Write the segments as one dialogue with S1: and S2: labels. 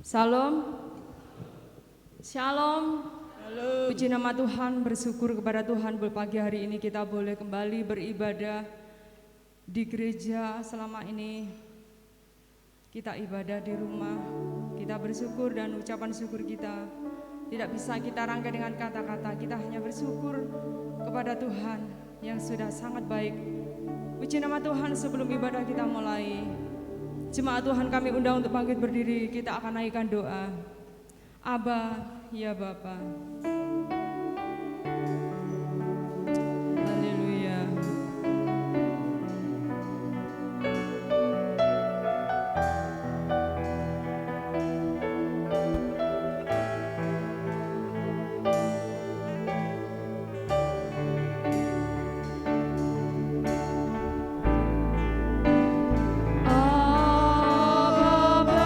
S1: Salam, Shalom. Puji nama Tuhan, bersyukur kepada Tuhan pagi hari ini kita boleh kembali beribadah di gereja. Selama ini kita ibadah di rumah, kita bersyukur dan ucapan syukur kita tidak bisa kita rangkai dengan kata-kata. Kita hanya bersyukur kepada Tuhan yang sudah sangat baik. Puji nama Tuhan. Sebelum ibadah kita mulai, jemaat Tuhan kami undang untuk bangkit berdiri. Kita akan naikkan doa. Aba, ya Bapa. Haleluya. Aba, Bapa.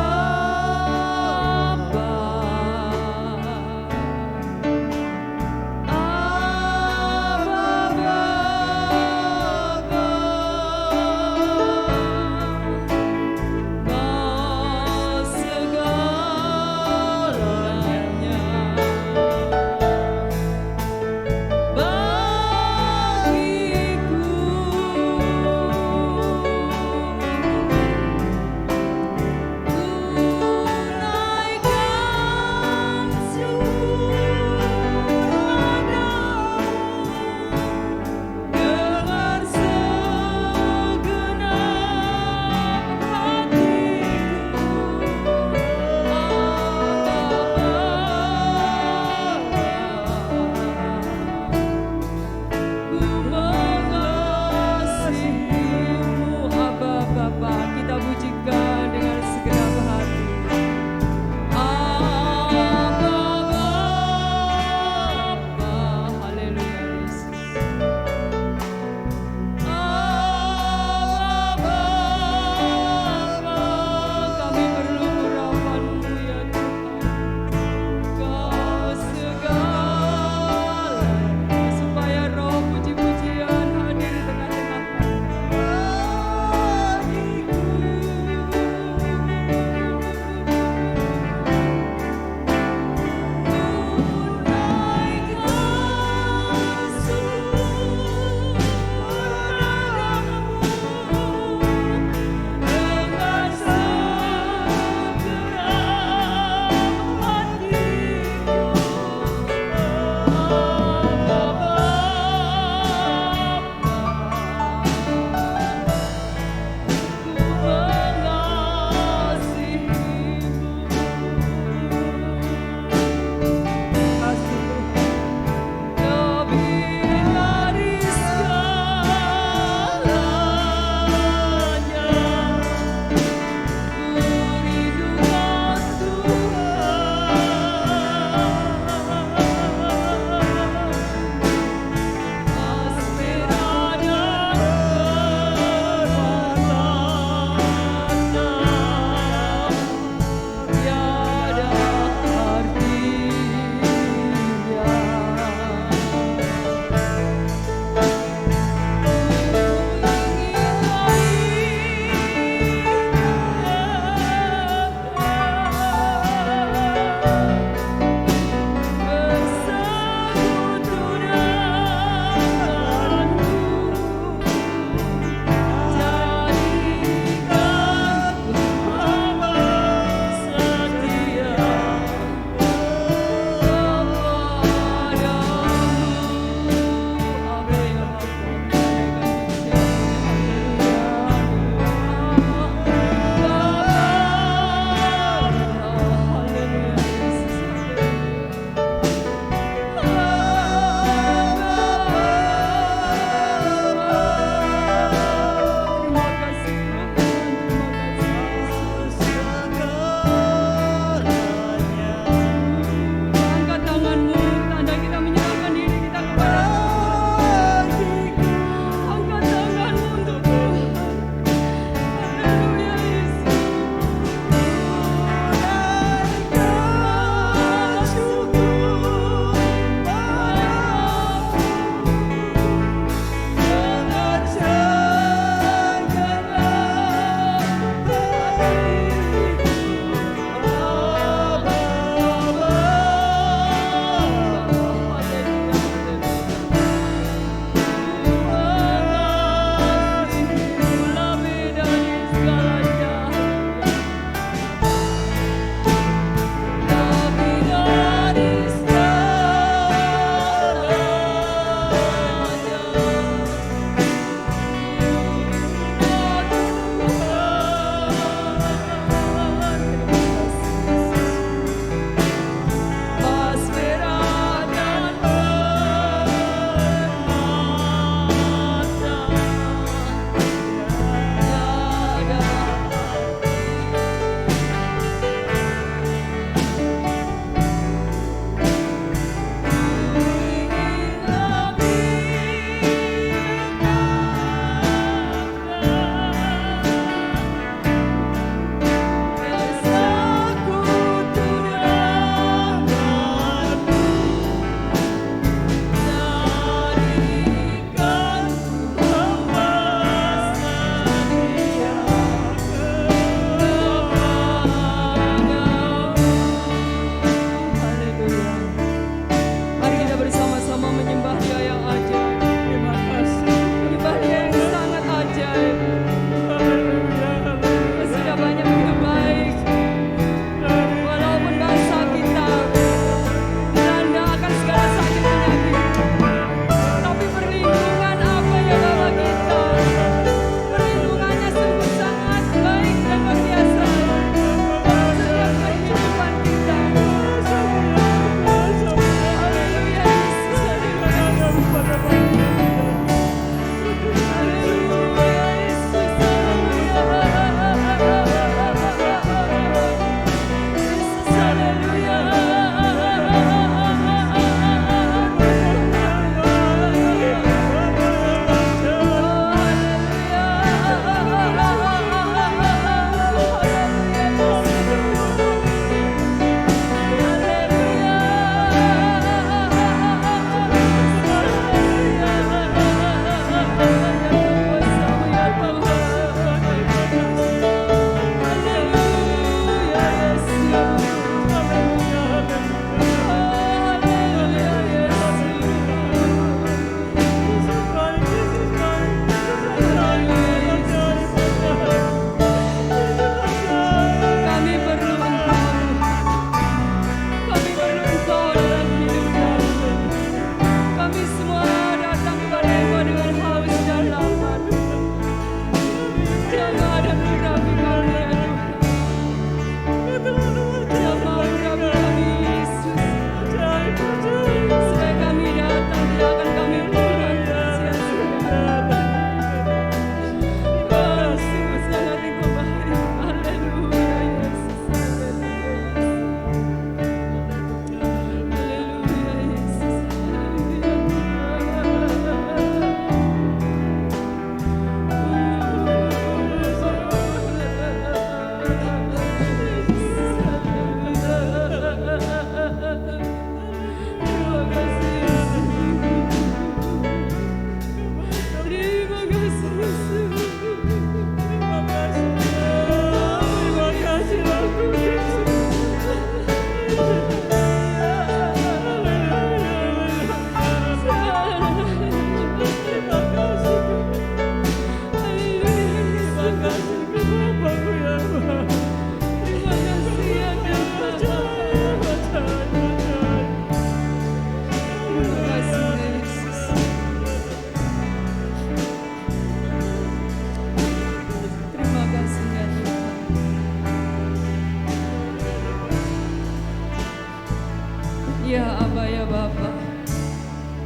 S1: ya Aba ya Bapa,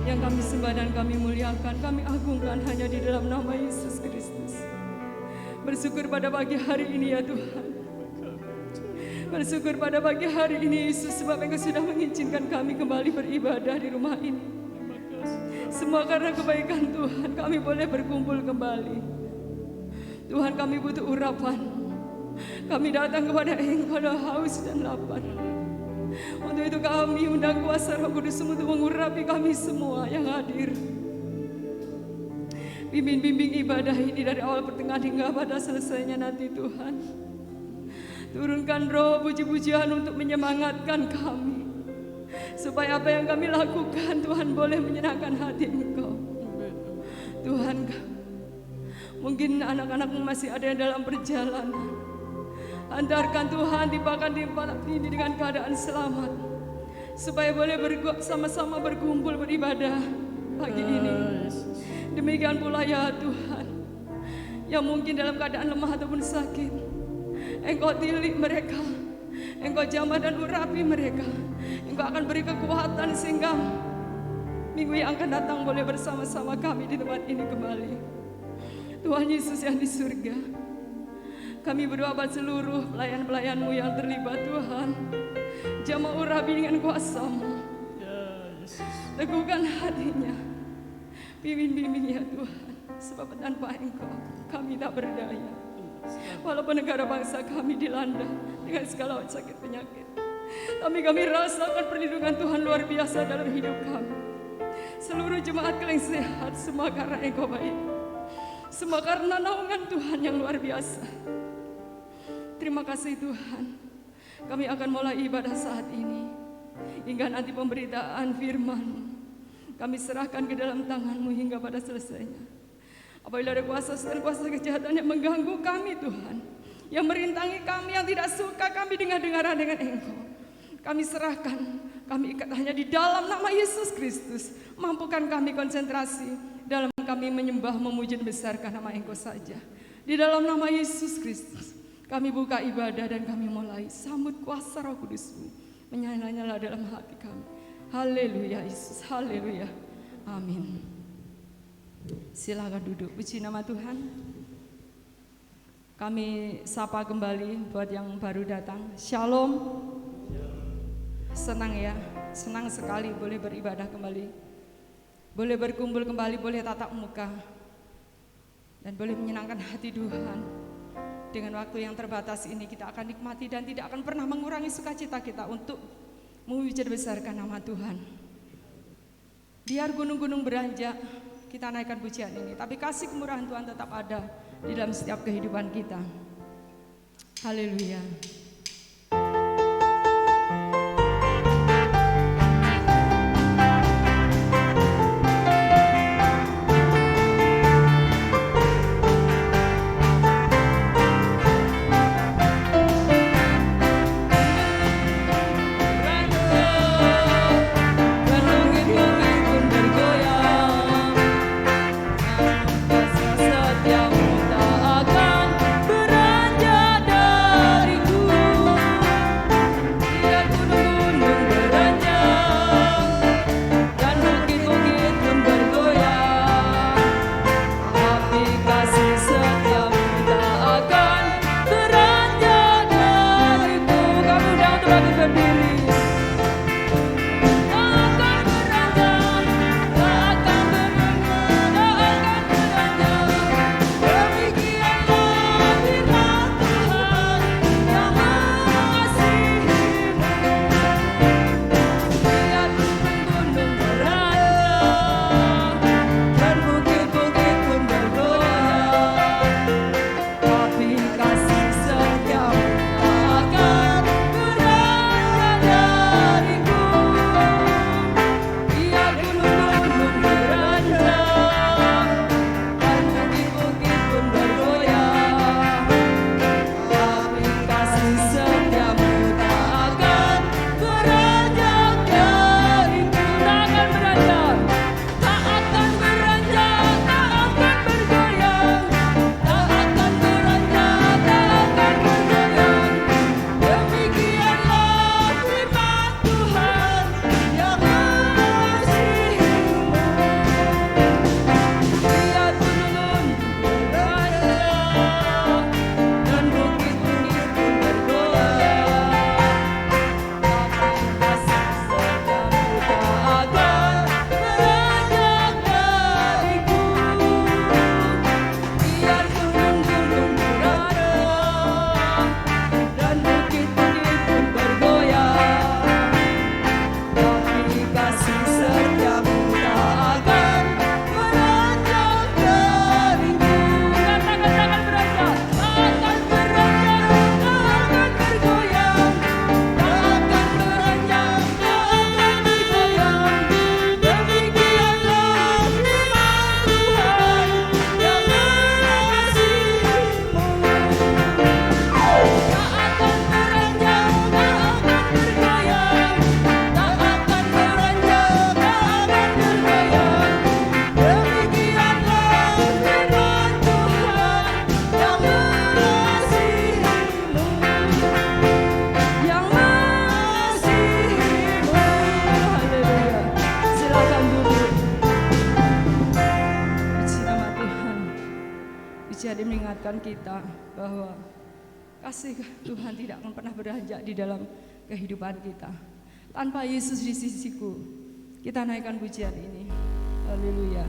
S1: yang kami sembah dan kami muliakan, kami agungkan hanya di dalam nama Yesus Kristus. Bersyukur pada pagi hari ini ya Tuhan. Bersyukur pada pagi hari ini Yesus, sebab Engkau sudah mengizinkan kami kembali beribadah di rumah ini. Semua karena kebaikan Tuhan kami boleh berkumpul kembali. Tuhan, kami butuh urapan. Kami datang kepada Engkau dalam haus dan lapar. Untuk itu kami undang kuasa Roh Kudus untuk mengurapi kami semua yang hadir. Bimbing ibadah ini dari awal pertengahan hingga pada selesainya nanti Tuhan. Turunkan roh puji-pujian untuk menyemangatkan kami, supaya apa yang kami lakukan Tuhan boleh menyenangkan hati Engkau. Tuhan, mungkin anak-anakmu masih ada yang dalam perjalanan. Antarkan Tuhan bahkan di tempat ini dengan keadaan selamat, supaya boleh sama-sama berkumpul beribadah pagi ini. Demikian pula ya Tuhan, yang mungkin dalam keadaan lemah ataupun sakit, Engkau tilik mereka, Engkau jamah dan urapi mereka. Engkau akan beri kekuatan sehingga minggu yang akan datang boleh bersama-sama kami di tempat ini kembali. Tuhan Yesus yang di surga, kami berdoa buat seluruh pelayan-pelayan-Mu yang terlibat Tuhan. Jamah urapi dengan kuasa-Mu, teguhkan hatinya, bimbing ya Tuhan, sebab tanpa Engkau kami tak berdaya. Walaupun negara bangsa kami dilanda dengan segala sakit penyakit, tapi kami rasakan perlindungan Tuhan luar biasa dalam hidup kami. Seluruh jemaat Keleng sehat, semua karena Engkau baik, semua karena naungan Tuhan yang luar biasa. Terima kasih Tuhan. Kami akan mulai ibadah saat ini, hingga nanti pemberitaan firman kami serahkan ke dalam tangan-Mu hingga pada selesainya. Apabila ada kuasa dan kuasa kejahatan yang mengganggu kami Tuhan, yang merintangi kami, yang tidak suka kami dengar-dengaran dengan Engkau, kami serahkan, kami ikat hanya di dalam nama Yesus Kristus. Mampukan kami konsentrasi dalam kami menyembah, memuji dan besarkan nama Engkau saja. Di dalam nama Yesus Kristus kami buka ibadah dan kami mulai. Sambut kuasa Roh Kudus-Mu menyala-nyala dalam hati kami. Haleluya Yesus, haleluya, amin. Silakan duduk, puji nama Tuhan. Kami sapa kembali buat yang baru datang. Shalom. Senang ya, senang sekali boleh beribadah kembali, boleh berkumpul kembali, boleh tatap muka, dan boleh menyenangkan hati Tuhan. Dengan waktu yang terbatas ini kita akan nikmati dan tidak akan pernah mengurangi sukacita kita untuk memuji besarkan nama Tuhan. Biar gunung-gunung beranjak, kita naikkan pujian ini, tapi kasih kemurahan Tuhan tetap ada di dalam setiap kehidupan kita. Haleluya.
S2: Setiamu tak akan beranjak dariku.
S1: pujian ini mengingatkan kita bahwa kasih Tuhan tidak akan pernah beranjak di dalam kehidupan kita. Tanpa Yesus di sisiku, kita naikkan pujian ini. Haleluya.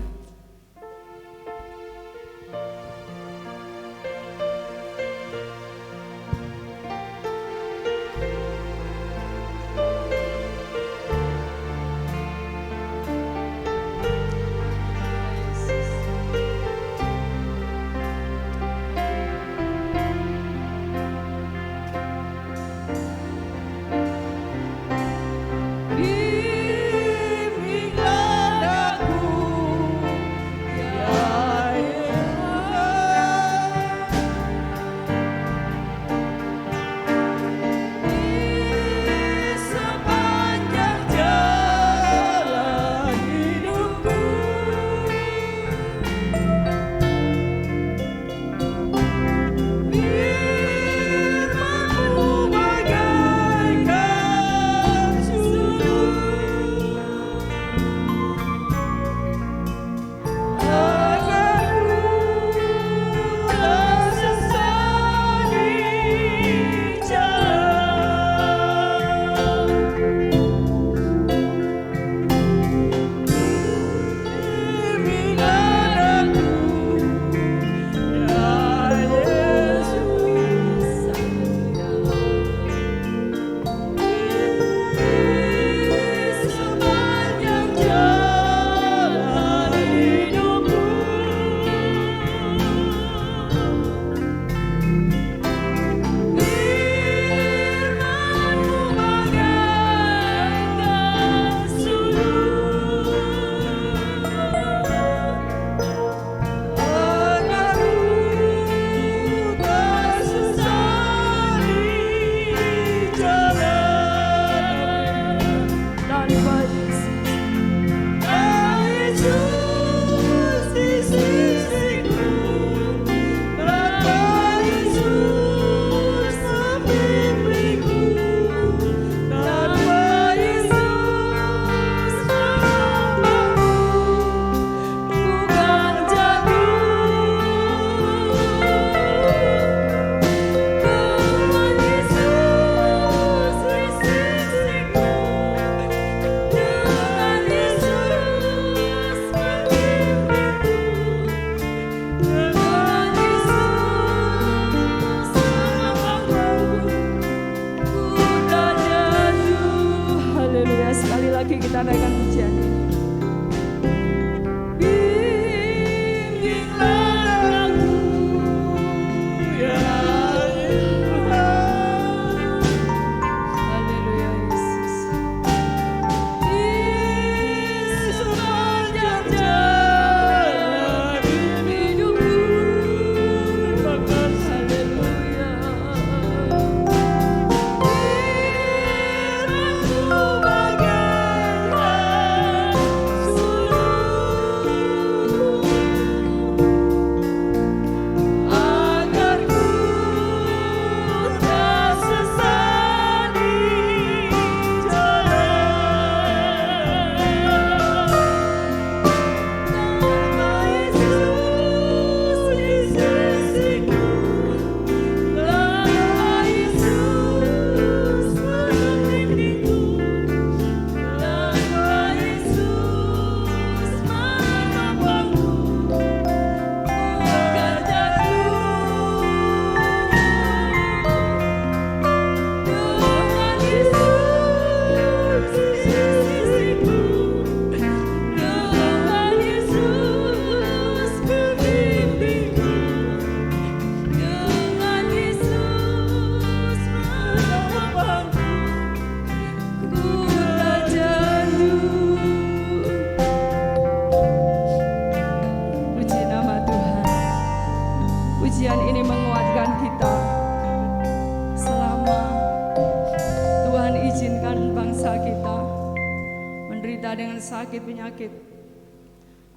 S1: dengan sakit penyakit.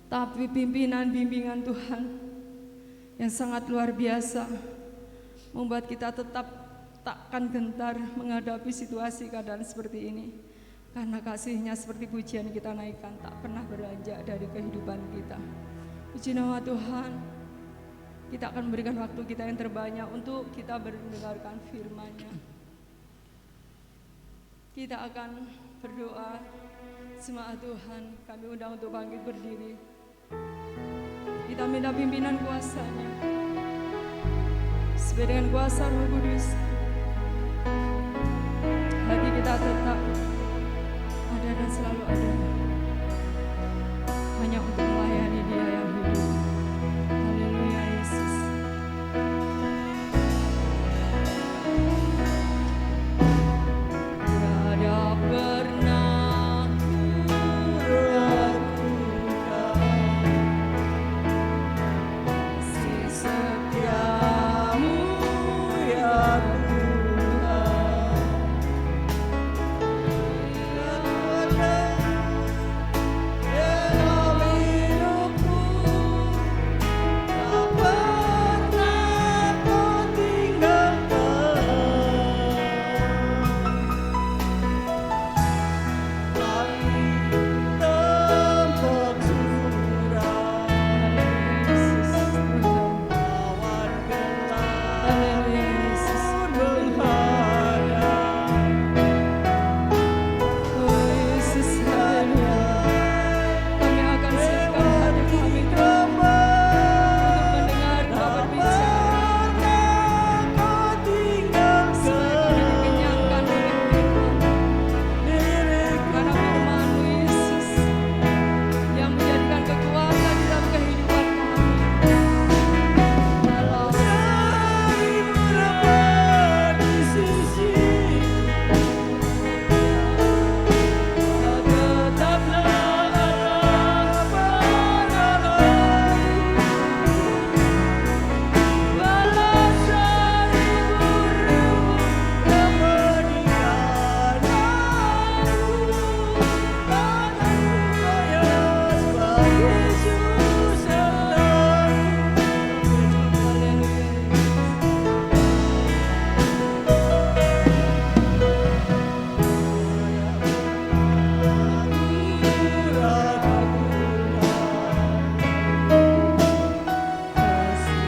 S1: Tapi pimpinan bimbingan Tuhan yang sangat luar biasa membuat kita tetap takkan gentar menghadapi situasi keadaan seperti ini. Karena kasih-Nya seperti pujian kita naikkan tak pernah beranjak dari kehidupan kita. Puji nama Tuhan. Kita akan memberikan waktu kita yang terbanyak untuk kita mendengarkan firman-Nya. Kita akan berdoa. Jemaat Tuhan, kami undang untuk bangkit berdiri. Kita minta pimpinan kuasa-Nya. Sesuai dengan kuasa Roh Kudus, hati kita tetap ada dan selalu ada hanya untuk melayani Dia yang hidup. Haleluya Yesus. Tiada pernah kasih setiamu ya Tuhan. Dalam hidupku tak pernah kau tinggalkan. Langit tempat surau, awan gelap pun menghadap. Oh Yesus, haleluya. Kami akan siapkan hati kami Tuhan, untuk mendengar Kau berbicara. Supaya kami dikenyangkan oleh firman. Karena firman-Mu Yesus yang menjadikan kekuatan dalam kehidupan kami. Walau berada di sisi, tetaplah ada padaku. Walau seribu yang meninggalkan aku, padaku kaya sebagai susah. Kasih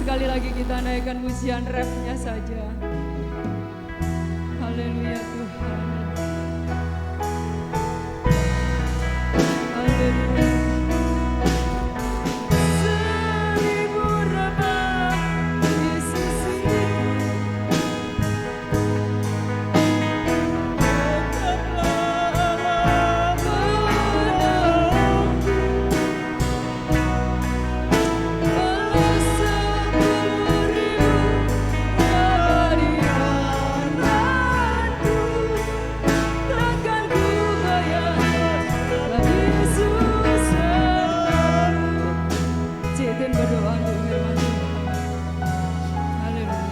S1: sekali lagi kita naikkan pujian refnya saja. Haleluya Tuhan. Haleluya. Seribu rahmat Yesus berdoa untuk firman Tuhan. Haleluya.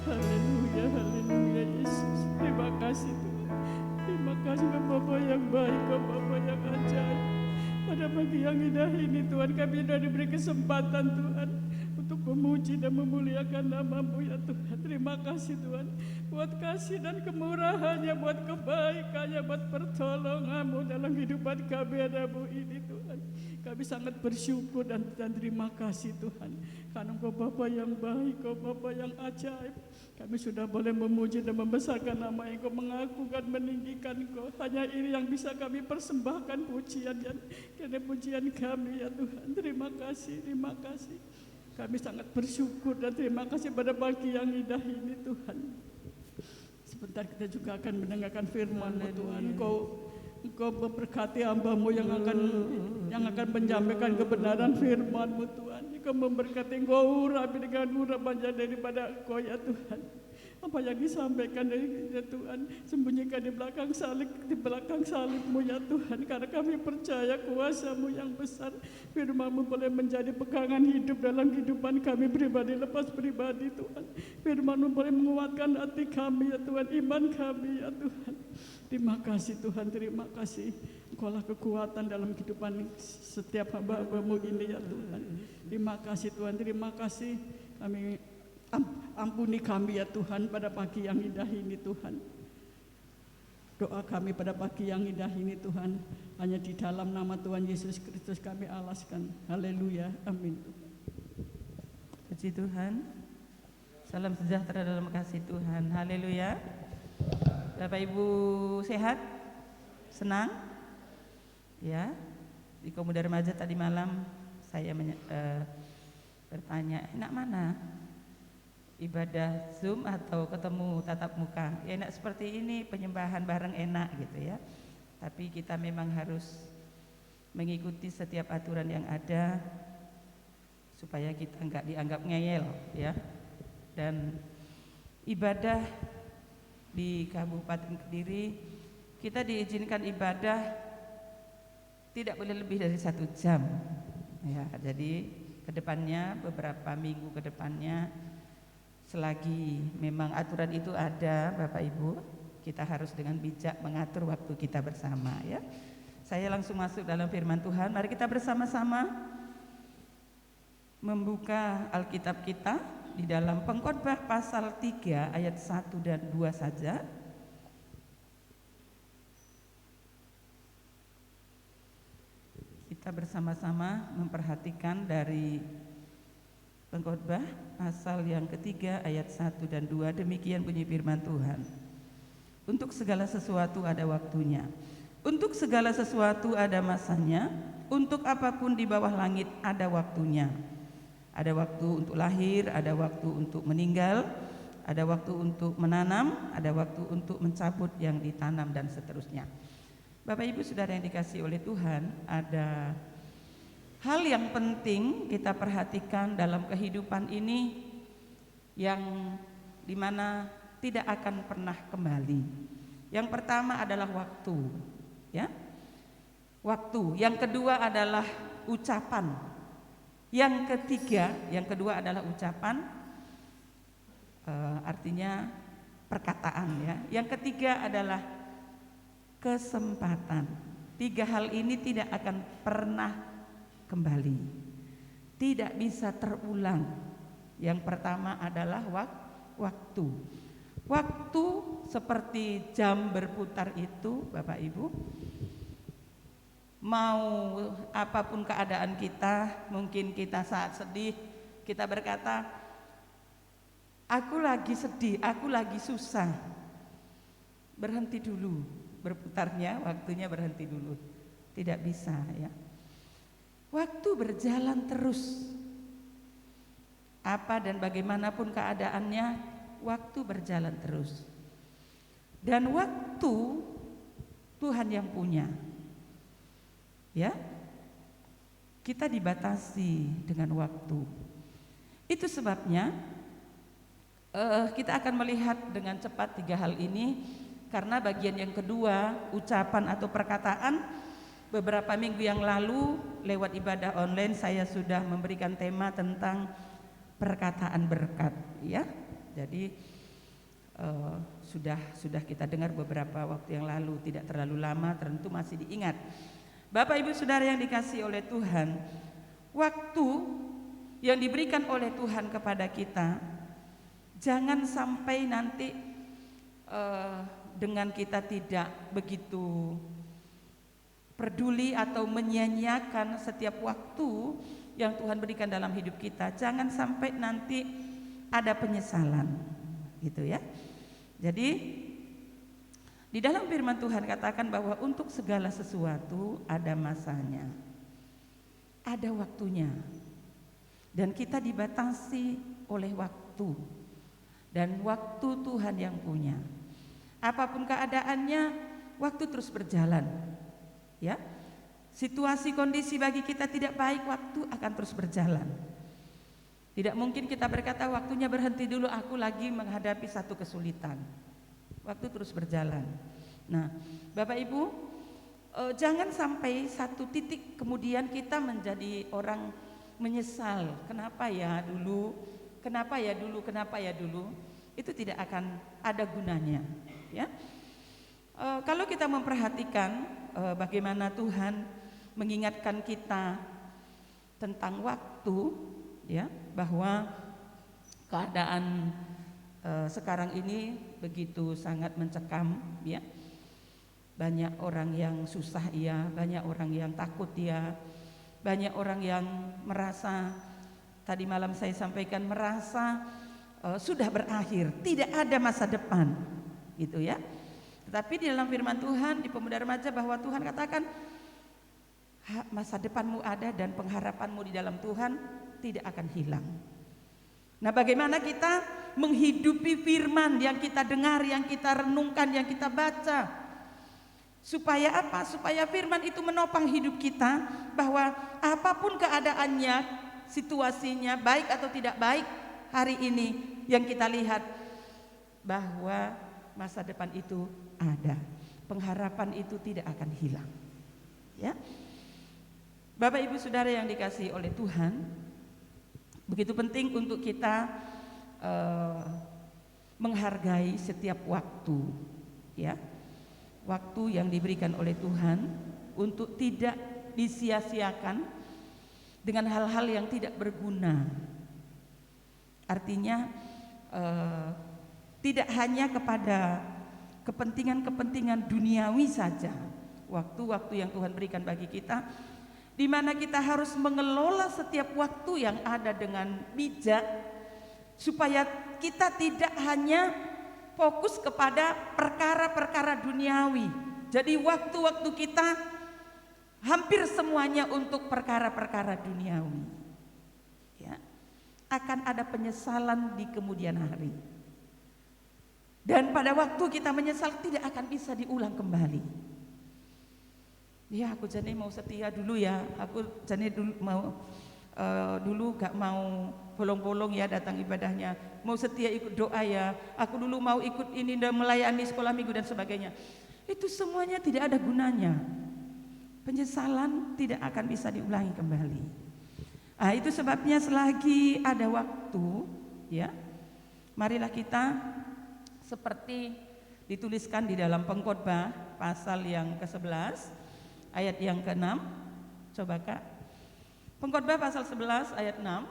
S2: Haleluya, haleluya Yesus. Terima kasih Tuhan. Terima kasih Bapa yang baik, Bapa yang ajaib. Pada pagi yang indah ini Tuhan, kami sudah diberi kesempatan Tuhan untuk memuji dan memuliakan nama-Mu ya Tuhan. Terima kasih Tuhan buat kasih dan kemurahannya, buat kebaikannya, buat pertolongan-Mu dalam kehidupan kami ada-Mu ini Tuhan. Kami sangat bersyukur dan terima kasih Tuhan. Karena Engkau Bapa yang baik, Engkau Bapa yang ajaib. Kami sudah boleh memuji dan membesarkan nama Engkau, mengakukan, meninggikan Engkau. Hanya ini yang bisa kami persembahkan pujian dan karena pujian kami ya Tuhan. Terima kasih, terima kasih. Kami sangat bersyukur dan terima kasih pada pagi yang indah ini Tuhan. Sebentar kita juga akan mendengarkan firman-Mu Tuhan. Engkau memberkati hamba-Mu yang akan menyampaikan kebenaran firman-Mu Tuhan. Engkau memberkati, Engkau urapi dengan urapan daripada Engkau ya Tuhan. Apa yang disampaikan dari ya Tuhan, sembunyikan di belakang salib-Mu ya Tuhan. Karena kami percaya kuasa-Mu yang besar, firman-Mu boleh menjadi pegangan hidup dalam kehidupan kami pribadi lepas pribadi Tuhan. Firman-Mu boleh menguatkan hati kami ya Tuhan, iman kami ya Tuhan. Terima kasih Tuhan, terima kasih. Engkaulah kekuatan dalam kehidupan setiap hamba-Mu ini ya Tuhan. Terima kasih Tuhan, terima kasih. Kami ampuni kami ya Tuhan pada pagi yang indah ini Tuhan. Doa kami pada pagi yang indah ini Tuhan, hanya di dalam nama Tuhan Yesus Kristus kami alaskan. Haleluya, amin.
S3: Puji Tuhan. Salam sejahtera dalam kasih Tuhan. Haleluya. Bapak Ibu sehat? Senang? Ya. Di Komuda Remaja tadi malam saya bertanya, enak mana? Ibadah Zoom atau ketemu tatap muka? Ya enak seperti ini, penyembahan bareng enak gitu ya. Tapi kita memang harus mengikuti setiap aturan yang ada supaya kita enggak dianggap ngeyel ya. Dan ibadah di Kabupaten Kediri kita diizinkan ibadah tidak boleh lebih dari 1 jam ya. Jadi kedepannya, beberapa minggu kedepannya, selagi memang aturan itu ada Bapak Ibu, kita harus dengan bijak mengatur waktu kita bersama ya. Saya langsung masuk dalam firman Tuhan. Mari kita bersama-sama membuka Alkitab kita di dalam Pengkhotbah pasal 3 ayat 1 dan 2 saja. Kita bersama-sama memperhatikan dari Pengkhotbah pasal yang ketiga ayat 1 dan 2. Demikian bunyi firman Tuhan. Untuk segala sesuatu ada waktunya, untuk segala sesuatu ada masanya, untuk apapun di bawah langit ada waktunya. Ada waktu untuk lahir, ada waktu untuk meninggal, ada waktu untuk menanam, ada waktu untuk mencabut yang ditanam dan seterusnya. Bapak Ibu Saudara yang dikasihi oleh Tuhan, ada hal yang penting kita perhatikan dalam kehidupan ini yang dimana tidak akan pernah kembali. Yang pertama adalah waktu, ya, waktu. Yang kedua adalah ucapan. Yang kedua adalah ucapan, artinya perkataan ya. Yang ketiga adalah kesempatan. 3 hal ini tidak akan pernah kembali, tidak bisa terulang. Yang pertama adalah waktu. Waktu seperti jam berputar itu Bapak Ibu mau apapun keadaan kita, mungkin kita saat sedih, kita berkata, aku lagi sedih, aku lagi susah. Berhenti dulu, berputarnya waktunya berhenti dulu. Tidak bisa ya. Waktu berjalan terus. Apa dan bagaimanapun keadaannya, waktu berjalan terus. Dan waktu Tuhan yang punya. Ya, kita dibatasi dengan waktu. Itu sebabnya kita akan melihat dengan cepat 3 hal ini, karena bagian yang kedua, ucapan atau perkataan, beberapa minggu yang lalu lewat ibadah online saya sudah memberikan tema tentang perkataan berkat. Ya, jadi sudah kita dengar beberapa waktu yang lalu, tidak terlalu lama, tentu masih diingat. Bapak Ibu Saudara yang dikasihi oleh Tuhan, waktu yang diberikan oleh Tuhan kepada kita, jangan sampai nanti dengan kita tidak begitu peduli atau menyia-nyiakan setiap waktu yang Tuhan berikan dalam hidup kita. Jangan sampai nanti ada penyesalan, gitu ya. Jadi di dalam firman Tuhan katakan bahwa untuk segala sesuatu ada masanya, ada waktunya, dan kita dibatasi oleh waktu, dan waktu Tuhan yang punya. Apapun keadaannya, waktu terus berjalan. Ya, situasi kondisi bagi kita tidak baik, waktu akan terus berjalan. Tidak mungkin kita berkata waktunya berhenti dulu, aku lagi menghadapi satu kesulitan. Waktu terus berjalan. Nah, Bapak Ibu, jangan sampai satu titik kemudian kita menjadi orang menyesal. Kenapa ya dulu? Kenapa ya dulu? Kenapa ya dulu? Itu tidak akan ada gunanya. Ya, kalau kita memperhatikan bagaimana Tuhan mengingatkan kita tentang waktu, ya, bahwa keadaan sekarang ini begitu sangat mencekam, ya. Banyak orang yang susah, ya, banyak orang yang takut, ya, banyak orang yang merasa, tadi malam saya sampaikan, merasa sudah berakhir, tidak ada masa depan, gitu ya. Tetapi di dalam firman Tuhan di Pemuda Remaja bahwa Tuhan katakan masa depanmu ada dan pengharapanmu di dalam Tuhan tidak akan hilang. Nah, bagaimana kita menghidupi firman yang kita dengar, yang kita renungkan, yang kita baca, supaya apa? Supaya firman itu menopang hidup kita, bahwa apapun keadaannya, situasinya baik atau tidak baik hari ini, yang kita lihat bahwa masa depan itu ada, pengharapan itu tidak akan hilang. Ya, Bapak Ibu Saudara yang dikasihi oleh Tuhan, begitu penting untuk kita menghargai setiap waktu, ya, waktu yang diberikan oleh Tuhan untuk tidak disia-siakan dengan hal-hal yang tidak berguna. Artinya tidak hanya kepada kepentingan-kepentingan duniawi saja, waktu-waktu yang Tuhan berikan bagi kita, di mana kita harus mengelola setiap waktu yang ada dengan bijak, supaya kita tidak hanya fokus kepada perkara-perkara duniawi. Jadi waktu-waktu kita hampir semuanya untuk perkara-perkara duniawi, ya, akan ada penyesalan di kemudian hari. Dan pada waktu kita menyesal tidak akan bisa diulang kembali. Ya, aku jadi mau setia dulu, ya, aku jadi dulu mau dulu gak mau bolong-bolong, ya, datang ibadahnya, mau setia ikut doa, ya, aku dulu mau ikut ini dan melayani sekolah minggu dan sebagainya. Itu semuanya tidak ada gunanya. Penyesalan tidak akan bisa diulangi kembali. Nah, itu sebabnya selagi ada waktu, ya, marilah kita seperti dituliskan di dalam Pengkhotbah pasal yang ke-11 ayat yang ke-6. Coba Kak, Pengkhotbah pasal 11 ayat 6.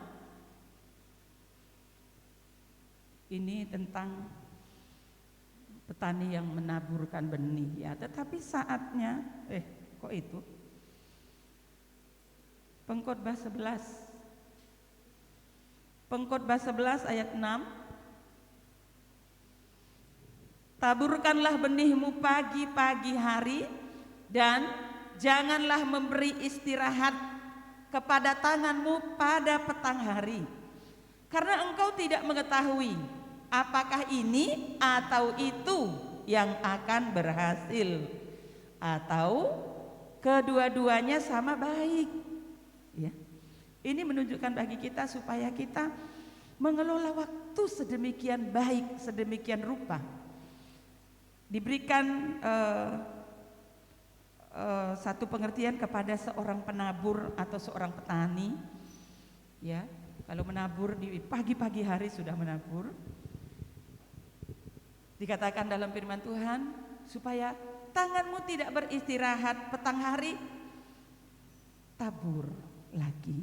S3: Ini tentang petani yang menaburkan benih, ya, tetapi saatnya kok itu Pengkhotbah 11. Pengkhotbah 11 ayat 6. Taburkanlah benihmu pagi-pagi hari dan janganlah memberi istirahat kepada tanganmu pada petang hari. Karena engkau tidak mengetahui apakah ini atau itu yang akan berhasil atau kedua-duanya sama baik. Ya. Ini menunjukkan bagi kita supaya kita mengelola waktu sedemikian baik, sedemikian rupa. Diberikan satu pengertian kepada seorang penabur atau seorang petani. Ya, kalau menabur di pagi-pagi hari sudah menabur. Dikatakan dalam firman Tuhan supaya tanganmu tidak beristirahat petang hari, tabur lagi.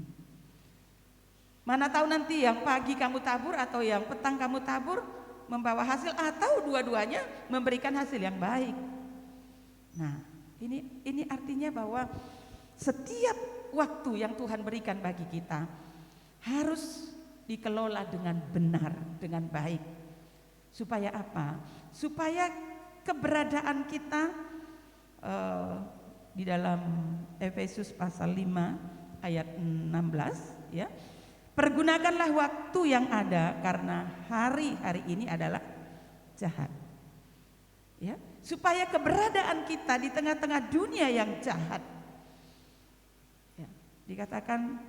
S3: Mana tahu nanti yang pagi kamu tabur atau yang petang kamu tabur membawa hasil atau dua-duanya memberikan hasil yang baik. Nah, ini artinya bahwa setiap waktu yang Tuhan berikan bagi kita harus dikelola dengan benar, dengan baik. Supaya apa? Supaya keberadaan kita di dalam Efesus pasal 5 ayat 16, ya. Pergunakanlah waktu yang ada karena hari-hari ini adalah jahat. Ya, supaya keberadaan kita di tengah-tengah dunia yang jahat. Ya, dikatakan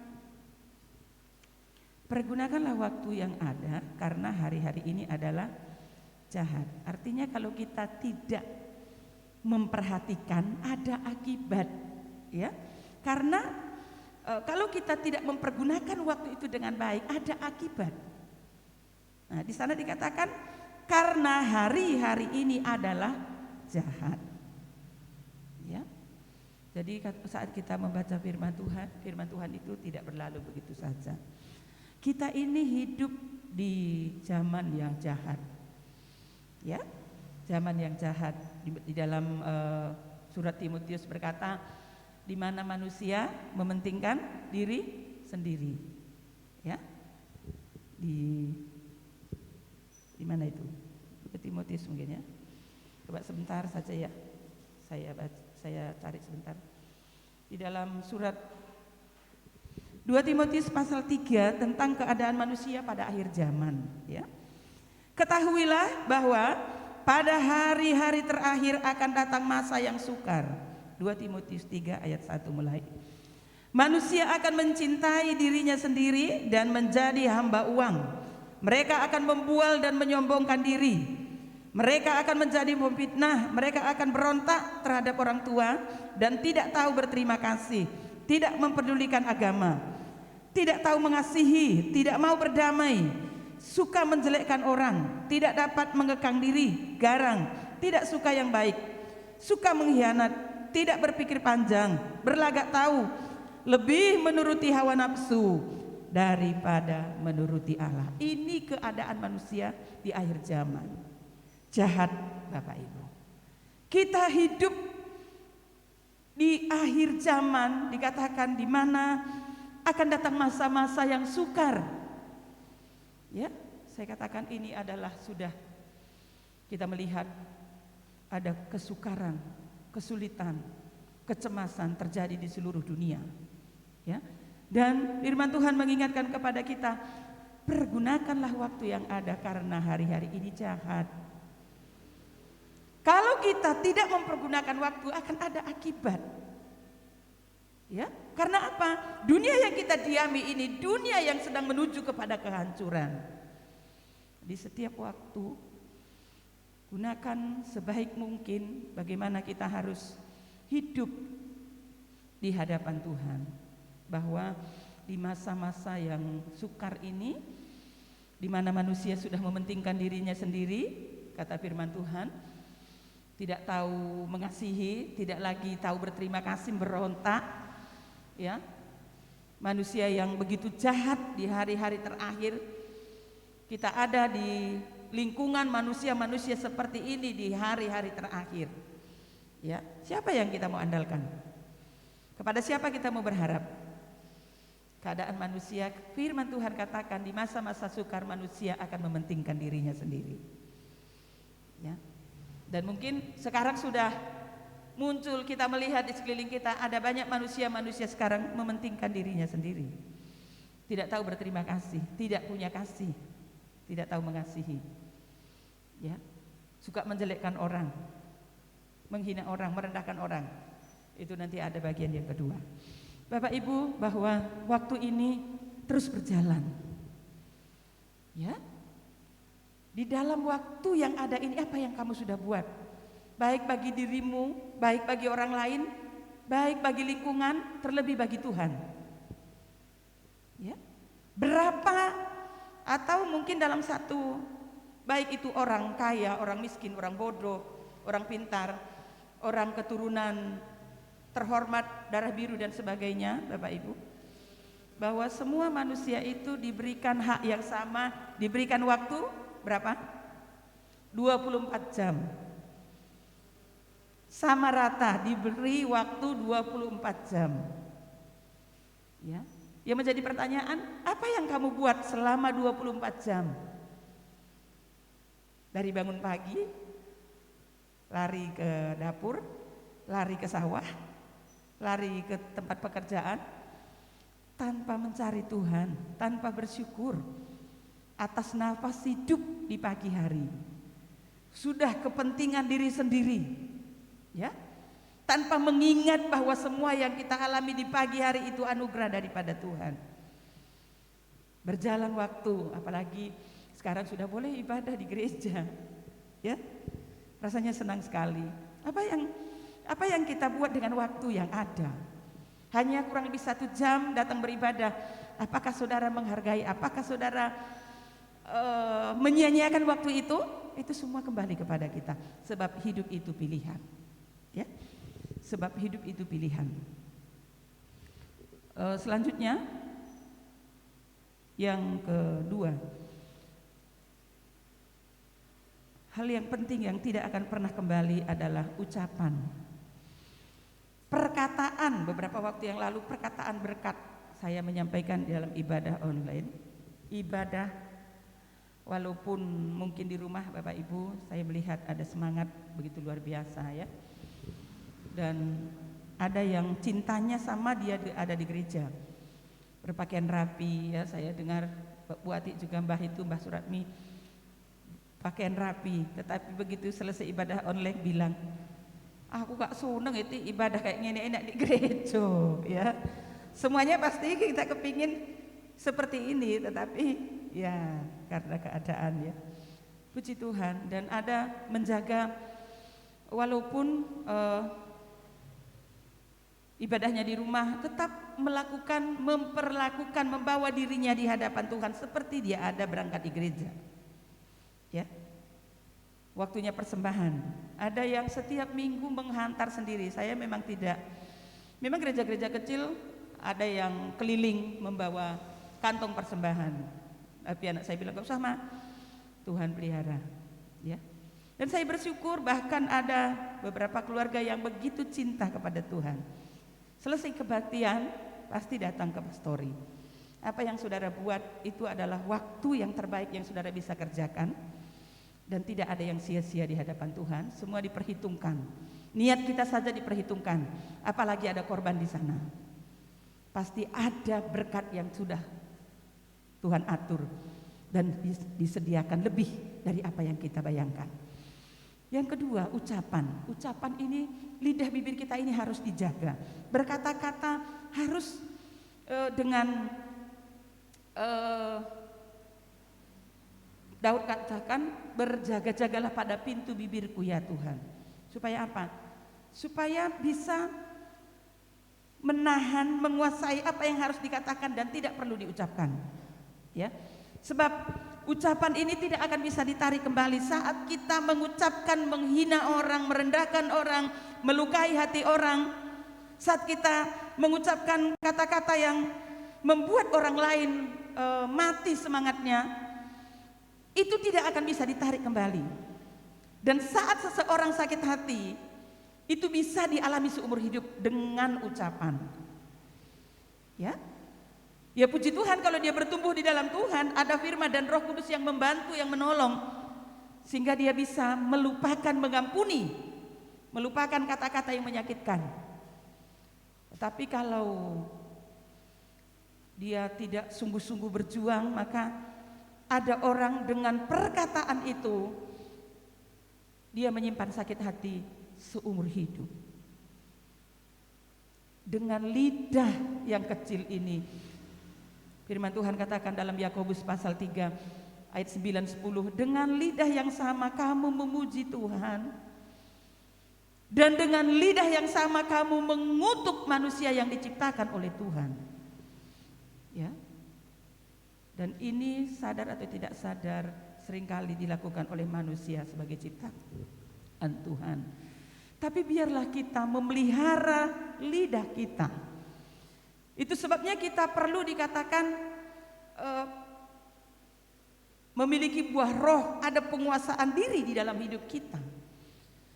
S3: pergunakanlah waktu yang ada karena hari-hari ini adalah jahat. Artinya kalau kita tidak memperhatikan ada akibat, ya. Karena kalau kita tidak mempergunakan waktu itu dengan baik, ada akibat. Nah, di sana dikatakan karena hari-hari ini adalah jahat. Ya. Jadi saat kita membaca firman Tuhan itu tidak berlalu begitu saja. Kita ini hidup di zaman yang jahat. Ya. Zaman yang jahat. Di dalam surat Timotius berkata, di mana manusia mementingkan diri sendiri, ya. Di mana itu? Timotius mungkin ya. Coba sebentar saja ya. Saya cari sebentar. Di dalam surat 2 Timotius pasal 3 tentang keadaan manusia pada akhir zaman, ya. Ketahuilah bahwa pada hari-hari terakhir akan datang masa yang sukar. 2 Timotius 3 ayat 1 mulai. Manusia akan mencintai dirinya sendiri dan menjadi hamba uang. Mereka akan membual dan menyombongkan diri. Mereka akan menjadi pemfitnah. Mereka akan berontak terhadap orang tua dan tidak tahu berterima kasih, tidak mempedulikan agama, tidak tahu mengasihi, tidak mau berdamai, suka menjelekkan orang, tidak dapat mengekang diri, garang, tidak suka yang baik, suka mengkhianat, tidak berpikir panjang, berlagak tahu, lebih menuruti hawa nafsu daripada menuruti Allah. Ini keadaan manusia di akhir zaman. Jahat, Bapak Ibu. Kita hidup di akhir zaman, dikatakan di mana akan datang masa-masa yang sukar. Ya, saya katakan ini adalah sudah kita melihat ada kesukaran, kesulitan, kecemasan terjadi di seluruh dunia, ya. Dan firman Tuhan mengingatkan kepada kita, pergunakanlah waktu yang ada karena hari-hari ini jahat. Kalau kita tidak mempergunakan waktu akan ada akibat, ya. Karena apa? Dunia yang kita diami ini dunia yang sedang menuju kepada kehancuran. Di setiap waktu gunakan sebaik mungkin bagaimana kita harus hidup di hadapan Tuhan. Bahwa di masa-masa yang sukar ini, di mana manusia sudah mementingkan dirinya sendiri, kata firman Tuhan, tidak tahu mengasihi, tidak lagi tahu berterima kasih, berontak, ya. Manusia yang begitu jahat di hari-hari terakhir. Kita ada di lingkungan manusia-manusia seperti ini di hari-hari terakhir. Ya, siapa yang kita mau andalkan? Kepada siapa kita mau berharap? keadaan manusia. Firman Tuhan katakan di masa-masa sukar manusia akan mementingkan dirinya sendiri. Ya. Dan mungkin sekarang sudah muncul, kita melihat di sekeliling kita ada banyak manusia-manusia sekarang mementingkan dirinya sendiri. Tidak tahu berterima kasih, tidak punya kasih, tidak tahu mengasihi. Ya. Suka menjelekkan orang, menghina orang, merendahkan orang. Itu nanti ada bagian yang kedua. Bapak Ibu, bahwa waktu ini terus berjalan. Ya. Di dalam waktu yang ada ini apa yang kamu sudah buat? Baik bagi dirimu, baik bagi orang lain, baik bagi lingkungan, terlebih bagi Tuhan. Ya. Berapa atau mungkin dalam satu, baik itu orang kaya, orang miskin, orang bodoh, orang pintar, orang keturunan terhormat, darah biru dan sebagainya, Bapak Ibu, bahwa semua manusia itu diberikan hak yang sama, diberikan waktu berapa? 24 jam. Sama rata diberi waktu 24 jam. Ya. Yang menjadi pertanyaan, apa yang kamu buat selama 24 jam? Dari bangun pagi, lari ke dapur, lari ke sawah, lari ke tempat pekerjaan, tanpa mencari Tuhan, tanpa bersyukur atas nafas hidup di pagi hari. Sudah kepentingan diri sendiri, ya, tanpa mengingat bahwa semua yang kita alami di pagi hari itu anugerah daripada Tuhan. Berjalan waktu, apalagi sekarang sudah boleh ibadah di gereja, ya, rasanya senang sekali. Apa yang kita buat dengan waktu yang ada? Hanya kurang lebih 1 jam datang beribadah. Apakah saudara menghargai? Apakah saudara menyia-nyiakan waktu itu? Itu semua kembali kepada kita. Sebab hidup itu pilihan. Ya, sebab hidup itu pilihan. Selanjutnya, yang kedua, hal yang penting yang tidak akan pernah kembali adalah ucapan. Perkataan, beberapa waktu yang lalu perkataan berkat saya menyampaikan di dalam ibadah online. Ibadah, walaupun mungkin di rumah Bapak Ibu saya melihat ada semangat begitu luar biasa, ya. Dan ada yang cintanya sama dia ada di gereja, berpakaian rapi, ya. Saya dengar Bu Ati juga Mbah Suratmi pakaian rapi, tetapi begitu selesai ibadah online bilang, aku gak seneng itu ibadah kayak gini enak di gereja, ya. Semuanya pasti kita kepingin seperti ini, tetapi ya karena keadaan, ya. Puji Tuhan. Dan ada menjaga walaupun ibadahnya di rumah, tetap memperlakukan, membawa dirinya di hadapan Tuhan seperti dia ada berangkat di gereja. Ya. Waktunya persembahan. Ada yang setiap minggu menghantar sendiri. Saya memang tidak. Memang gereja-gereja kecil ada yang keliling membawa kantong persembahan. Tapi anak saya bilang, "Gak usah, Ma. Tuhan pelihara." Ya. Dan saya bersyukur bahkan ada beberapa keluarga yang begitu cinta kepada Tuhan. Selesai kebaktian pasti datang ke pastori. Apa yang saudara buat itu adalah waktu yang terbaik yang saudara bisa kerjakan. Dan tidak ada yang sia-sia di hadapan Tuhan, semua diperhitungkan. Niat kita saja diperhitungkan, apalagi ada korban di sana. Pasti ada berkat yang sudah Tuhan atur dan disediakan lebih dari apa yang kita bayangkan. Yang kedua, ucapan. Ucapan ini, lidah bibir kita ini harus dijaga. Berkata-kata harus dengan Daud katakan, berjaga-jagalah pada pintu bibirku ya Tuhan. Supaya apa? Supaya bisa menahan, menguasai apa yang harus dikatakan dan tidak perlu diucapkan. Ya. Sebab ucapan ini tidak akan bisa ditarik kembali saat kita mengucapkan menghina orang, merendahkan orang, melukai hati orang. Saat kita mengucapkan kata-kata yang membuat orang lain mati semangatnya, itu tidak akan bisa ditarik kembali. Dan saat seseorang sakit hati, itu bisa dialami seumur hidup dengan ucapan. Ya. Ya puji Tuhan kalau dia bertumbuh di dalam Tuhan, ada firman dan Roh Kudus yang membantu, yang menolong, sehingga dia bisa melupakan, mengampuni, melupakan kata-kata yang menyakitkan. Tetapi kalau dia tidak sungguh-sungguh berjuang, maka ada orang dengan perkataan itu dia menyimpan sakit hati seumur hidup. Dengan lidah yang kecil ini, firman Tuhan katakan dalam Yakobus pasal 3 ayat 9-10, dengan lidah yang sama kamu memuji Tuhan, dan dengan lidah yang sama kamu mengutuk manusia yang diciptakan oleh Tuhan. Ya. Dan ini sadar atau tidak sadar seringkali dilakukan oleh manusia sebagai ciptaan Tuhan. Tapi biarlah kita memelihara lidah kita. Itu sebabnya kita perlu dikatakan memiliki buah roh, ada penguasaan diri di dalam hidup kita.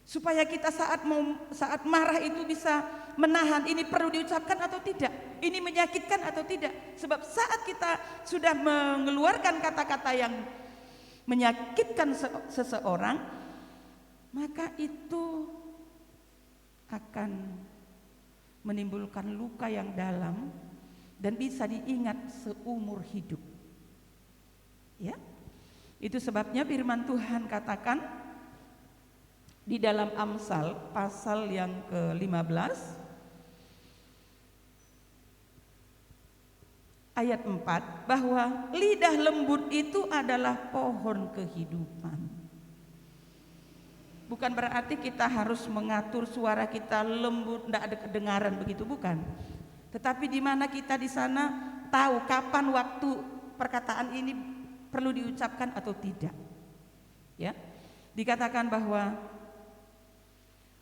S3: Supaya kita saat marah itu bisa menahan, ini perlu diucapkan atau tidak, ini menyakitkan atau tidak. Sebab saat kita sudah mengeluarkan kata-kata yang menyakitkan seseorang, maka itu akan menimbulkan luka yang dalam dan bisa diingat seumur hidup. Ya, itu sebabnya firman Tuhan katakan di dalam Amsal pasal yang ke-15 ayat 4 bahwa lidah lembut itu adalah pohon kehidupan. Bukan berarti kita harus mengatur suara kita lembut, tidak ada kedengaran begitu, bukan. Tetapi di mana kita di sana tahu kapan waktu perkataan ini perlu diucapkan atau tidak. Ya, dikatakan bahwa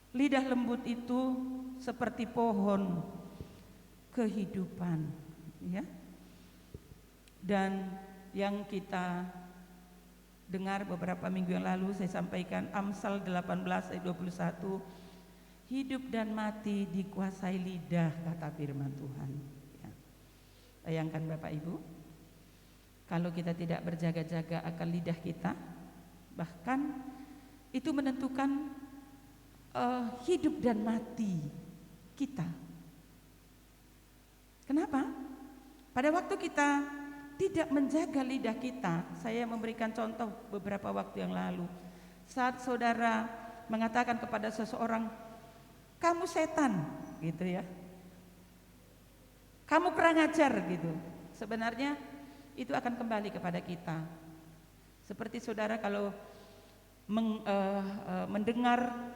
S3: lidah lembut itu seperti pohon kehidupan, ya. Dan yang kita dengar beberapa minggu yang lalu saya sampaikan Amsal 18 ayat 21, hidup dan mati dikuasai lidah, kata firman Tuhan. Ya. Bayangkan Bapak Ibu, kalau kita tidak berjaga-jaga akan lidah kita, bahkan itu menentukan hidup dan mati kita. Kenapa? Pada waktu kita tidak menjaga lidah kita, saya memberikan contoh beberapa waktu yang lalu. Saat saudara mengatakan kepada seseorang, kamu setan, gitu ya, kamu kurang ajar, gitu. Sebenarnya itu akan kembali kepada kita. Seperti saudara kalau mendengar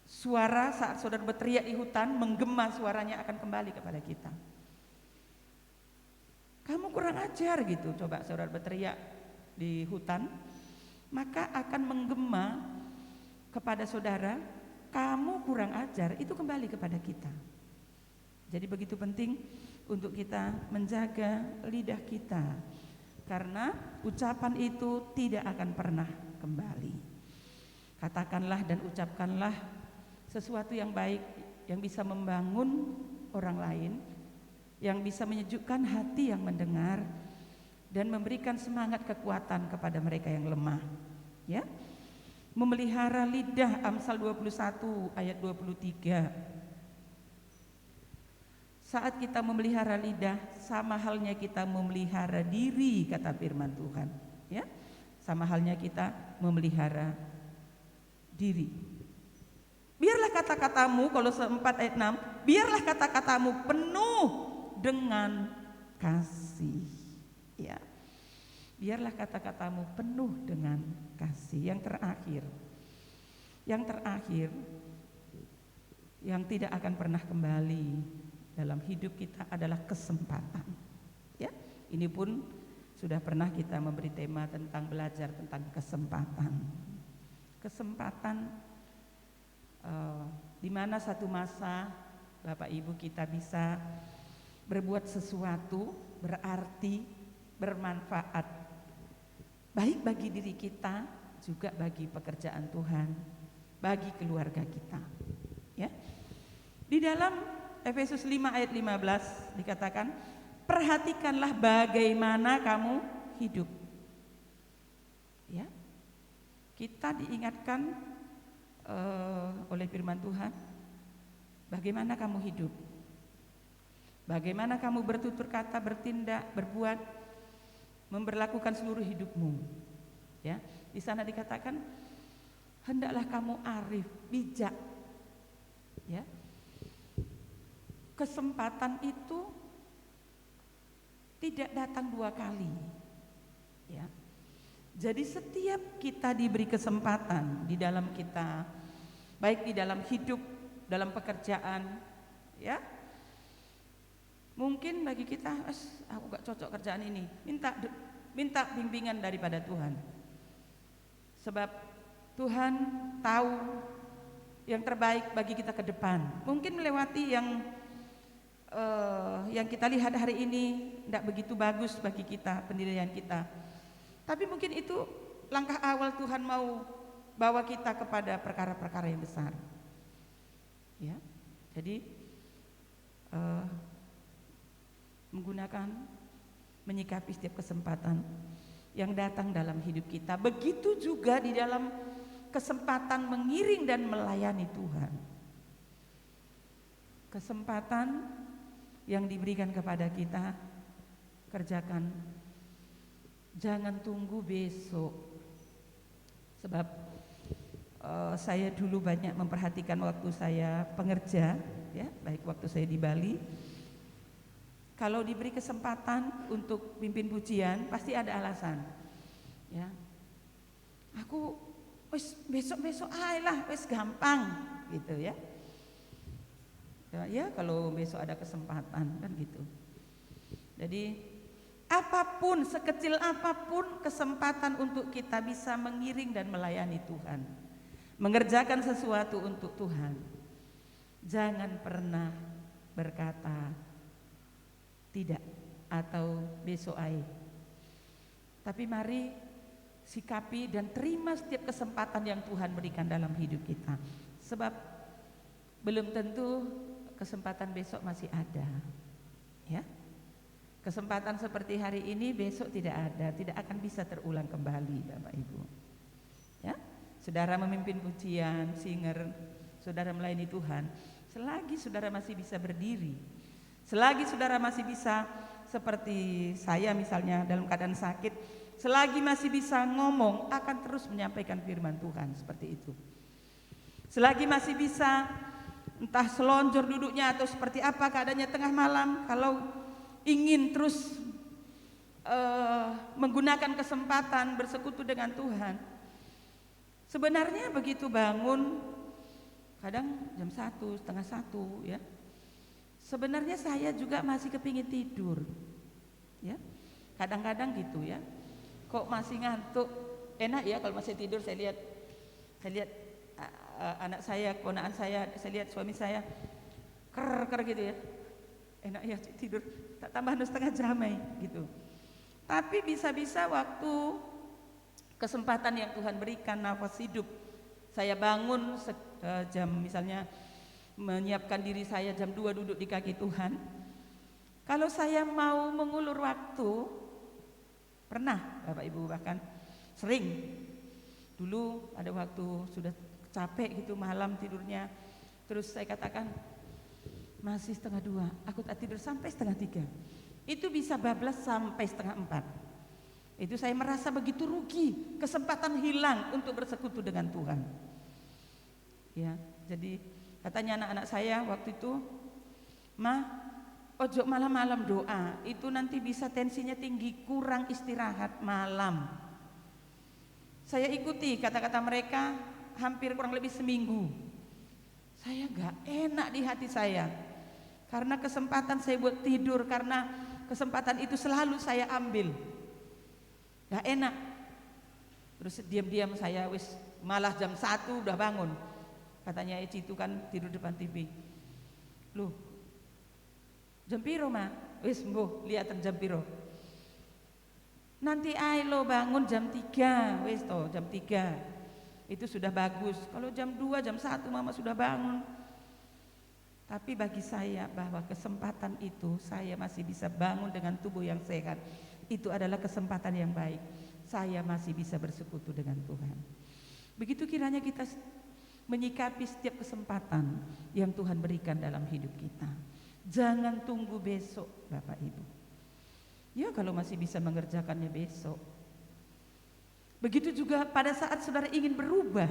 S3: suara saat saudara berteriak di hutan, menggema suaranya akan kembali kepada kita. Kamu kurang ajar, gitu. Coba saudara berteriak di hutan, maka akan menggema kepada saudara, kamu kurang ajar, itu kembali kepada kita. Jadi begitu penting untuk kita menjaga lidah kita, karena ucapan itu tidak akan pernah kembali. Katakanlah dan ucapkanlah sesuatu yang baik, yang bisa membangun orang lain, yang bisa menyejukkan hati yang mendengar dan memberikan semangat kekuatan kepada mereka yang lemah. Ya, memelihara lidah, Amsal 21 ayat 23. Saat kita memelihara lidah, sama halnya kita memelihara diri, kata firman Tuhan. Ya, sama halnya kita memelihara diri. Biarlah kata-katamu, Kolose 4 ayat 6, biarlah kata-katamu penuh dengan kasih. Ya, biarlah kata-katamu penuh dengan kasih. Yang terakhir, yang tidak akan pernah kembali dalam hidup kita adalah kesempatan. Ya, ini pun sudah pernah kita memberi tema tentang belajar tentang kesempatan. Kesempatan di mana satu masa Bapak Ibu kita bisa berbuat sesuatu berarti, bermanfaat, baik bagi diri kita juga bagi pekerjaan Tuhan, bagi keluarga kita. Ya, di dalam Efesus 5 ayat 15 dikatakan, perhatikanlah bagaimana kamu hidup. Ya, kita diingatkan oleh firman Tuhan, bagaimana kamu hidup, bagaimana kamu bertutur kata, bertindak, berbuat, memberlakukan seluruh hidupmu. Ya, di sana dikatakan hendaklah kamu arif, bijak. Ya, kesempatan itu tidak datang dua kali. Ya, jadi setiap kita diberi kesempatan di dalam kita, baik di dalam hidup, dalam pekerjaan, ya. Mungkin bagi kita, aku gak cocok kerjaan ini, minta bimbingan daripada Tuhan. Sebab Tuhan tahu yang terbaik bagi kita ke depan. Mungkin melewati yang kita lihat hari ini tidak begitu bagus bagi kita, pendirian kita. Tapi mungkin itu langkah awal Tuhan mau bawa kita kepada perkara-perkara yang besar. Ya, jadi menyikapi setiap kesempatan yang datang dalam hidup kita. Begitu juga di dalam kesempatan mengiring dan melayani Tuhan. Kesempatan yang diberikan kepada kita, kerjakan. Jangan tunggu besok. Sebab saya dulu banyak memperhatikan waktu saya pengerja, ya, baik waktu saya di Bali. Kalau diberi kesempatan untuk pimpin pujian, pasti ada alasan. Ya, aku besok aja lah, gampang, gitu ya. Ya, kalau besok ada kesempatan kan gitu. Jadi apapun, sekecil apapun kesempatan untuk kita bisa mengiring dan melayani Tuhan, mengerjakan sesuatu untuk Tuhan, jangan pernah berkata tidak atau besok aja. Tapi mari sikapi dan terima setiap kesempatan yang Tuhan berikan dalam hidup kita. Sebab belum tentu kesempatan besok masih ada. Ya. Kesempatan seperti hari ini besok tidak ada, tidak akan bisa terulang kembali, Bapak Ibu. Ya. Saudara memimpin pujian, singer, saudara melayani Tuhan, selagi saudara masih bisa berdiri, selagi saudara masih bisa seperti saya misalnya dalam keadaan sakit, selagi masih bisa ngomong, akan terus menyampaikan firman Tuhan seperti itu. Selagi masih bisa entah selonjor duduknya atau seperti apa keadaannya tengah malam, kalau ingin terus menggunakan kesempatan bersekutu dengan Tuhan, sebenarnya begitu bangun, kadang jam 1, setengah 1 ya, sebenarnya saya juga masih kepingin tidur, ya. Kadang-kadang gitu ya. Kok masih ngantuk? Enak ya kalau masih tidur. Saya lihat anak saya, keponakan saya lihat suami saya ker gitu ya. Enak ya tidur. Tak tambah 1,5 jam gitu. Tapi bisa-bisa waktu kesempatan yang Tuhan berikan, nafas hidup, saya bangun jam misalnya, menyiapkan diri saya jam 2 duduk di kaki Tuhan. Kalau saya mau mengulur waktu, pernah Bapak Ibu, bahkan sering dulu ada waktu sudah capek gitu malam tidurnya, terus saya katakan masih 1:30, aku tak tidur sampai 2:30, itu bisa bablas sampai 3:30. Itu saya merasa begitu rugi, kesempatan hilang untuk bersekutu dengan Tuhan. Ya, jadi katanya anak-anak saya waktu itu, "Ma, ojo malam-malam doa, itu nanti bisa tensinya tinggi, kurang istirahat malam." Saya ikuti kata-kata mereka hampir kurang lebih seminggu. Saya gak enak di hati saya, karena kesempatan saya buat tidur, karena kesempatan itu selalu saya ambil. Gak enak. Terus diam-diam saya malah jam 1 udah bangun. Katanya Eci itu kan tidur depan TV. Loh, jam piro Ma? Mbuh, liatan jam piro. Nanti lo bangun jam 3, jam 3. Itu sudah bagus. Kalau jam 2, jam 1 Mama sudah bangun. Tapi bagi saya bahwa kesempatan itu saya masih bisa bangun dengan tubuh yang sehat, itu adalah kesempatan yang baik. Saya masih bisa bersekutu dengan Tuhan. Begitu kiranya kita menyikapi setiap kesempatan yang Tuhan berikan dalam hidup kita. Jangan tunggu besok, Bapak Ibu. Ya, kalau masih bisa mengerjakannya besok. Begitu juga pada saat saudara ingin berubah.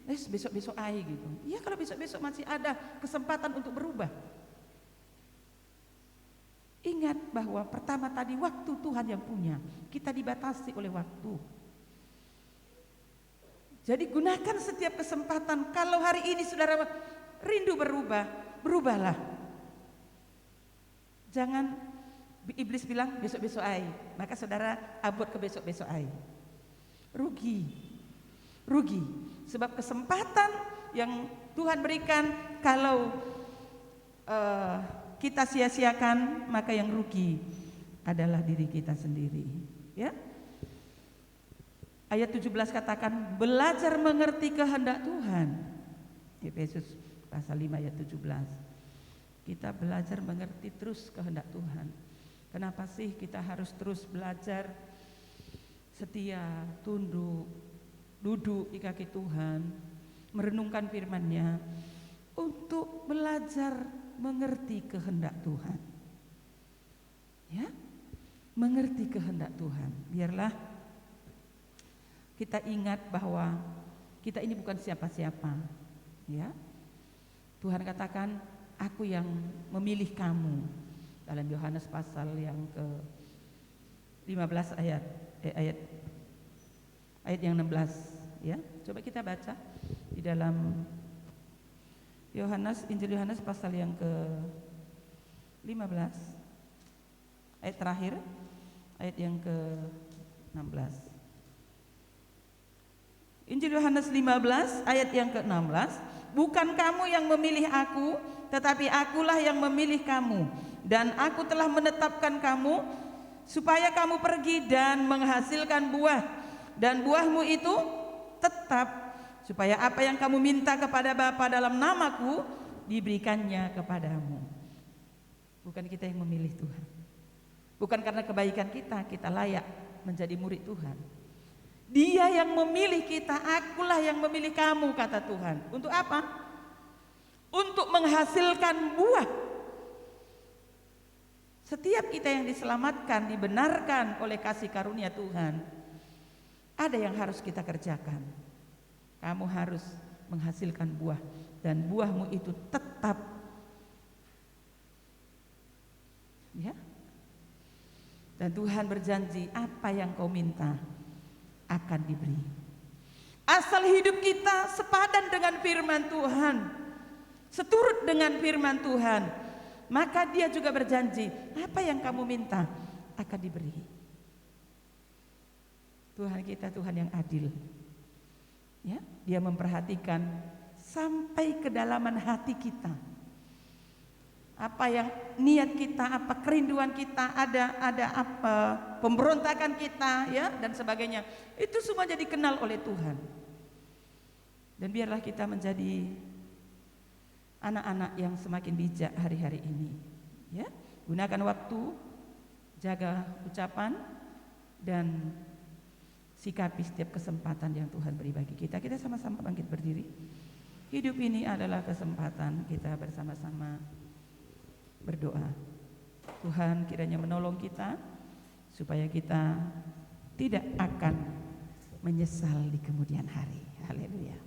S3: Besok-besok gitu. Ya, kalau besok-besok masih ada kesempatan untuk berubah. Ingat bahwa pertama tadi waktu Tuhan yang punya. Kita dibatasi oleh waktu. Jadi gunakan setiap kesempatan. Kalau hari ini saudara rindu berubah, berubahlah. Jangan iblis bilang besok-besok ai, maka saudara abot ke besok-besok ai. Rugi. Sebab kesempatan yang Tuhan berikan kalau kita sia-siakan, maka yang rugi adalah diri kita sendiri. Ya. Ayat 17 katakan belajar mengerti kehendak Tuhan. Efesus pasal 5 ayat 17. Kita belajar mengerti terus kehendak Tuhan. Kenapa sih kita harus terus belajar setia, tunduk, duduk di kaki Tuhan, merenungkan firman-Nya untuk belajar mengerti kehendak Tuhan. Ya, mengerti kehendak Tuhan. Biarlah kita ingat bahwa kita ini bukan siapa-siapa. Ya, Tuhan katakan, aku yang memilih kamu. Dalam Yohanes pasal yang ke-15 ayat yang 16, ya. Coba kita baca di dalam Injil Yohanes pasal yang ke-15 ayat terakhir, ayat yang ke-16. Injil Yohanes 15 ayat yang ke-16, bukan kamu yang memilih aku, tetapi akulah yang memilih kamu, dan aku telah menetapkan kamu supaya kamu pergi dan menghasilkan buah, dan buahmu itu tetap, supaya apa yang kamu minta kepada Bapa dalam namaku diberikannya kepadamu. Bukan kita yang memilih Tuhan, bukan karena kebaikan kita layak menjadi murid Tuhan. Dia yang memilih kita, akulah yang memilih kamu, kata Tuhan. Untuk apa? Untuk menghasilkan buah. Setiap kita yang diselamatkan, dibenarkan oleh kasih karunia Tuhan, ada yang harus kita kerjakan. Kamu harus menghasilkan buah, dan buahmu itu tetap. Ya. Dan Tuhan berjanji, apa yang kau minta akan diberi. Asal hidup kita sepadan dengan firman Tuhan, seturut dengan firman Tuhan, maka Dia juga berjanji, apa yang kamu minta akan diberi. Tuhan kita Tuhan yang adil. Ya, Dia memperhatikan sampai kedalaman hati kita. Apa yang niat kita, apa kerinduan kita, ada apa pemberontakan kita, ya, dan sebagainya. Itu semua jadi kenal oleh Tuhan. Dan biarlah kita menjadi anak-anak yang semakin bijak hari-hari ini. Ya, gunakan waktu, jaga ucapan, dan sikapi setiap kesempatan yang Tuhan beri bagi kita. Kita sama-sama bangkit berdiri. Hidup ini adalah kesempatan kita bersama-sama berdoa. Tuhan kiranya menolong kita supaya kita tidak akan menyesal di kemudian hari. Haleluya.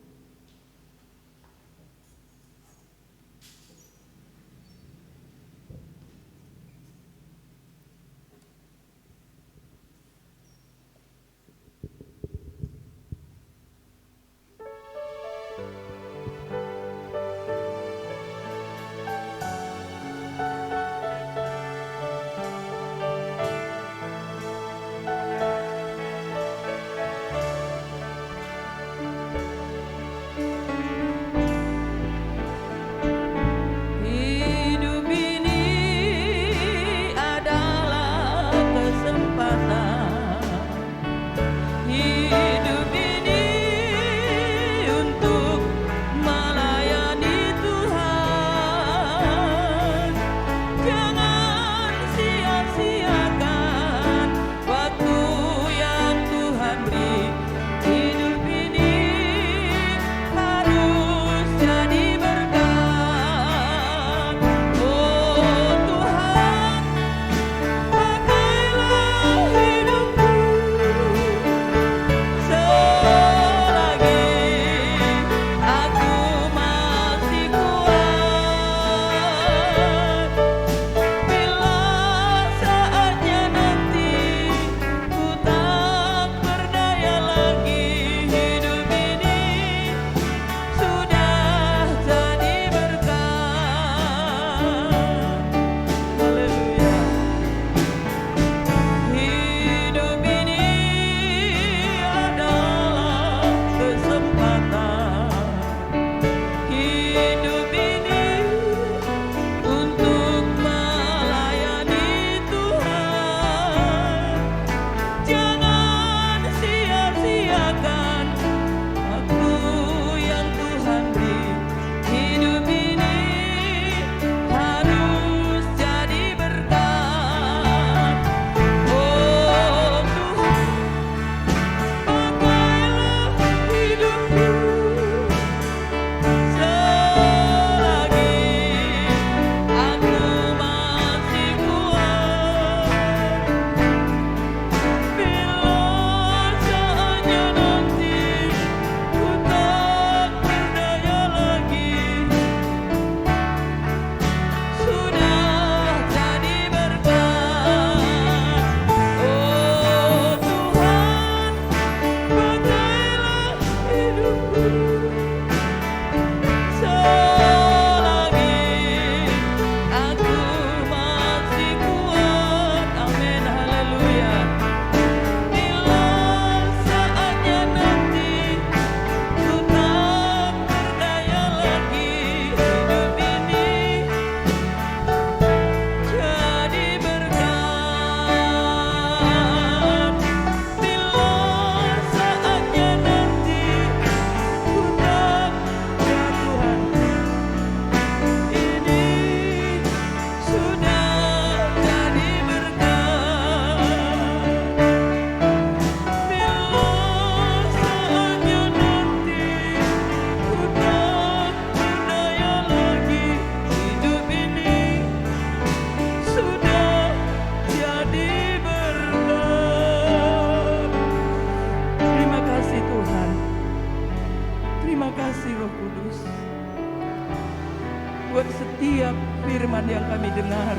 S3: yang kami dengar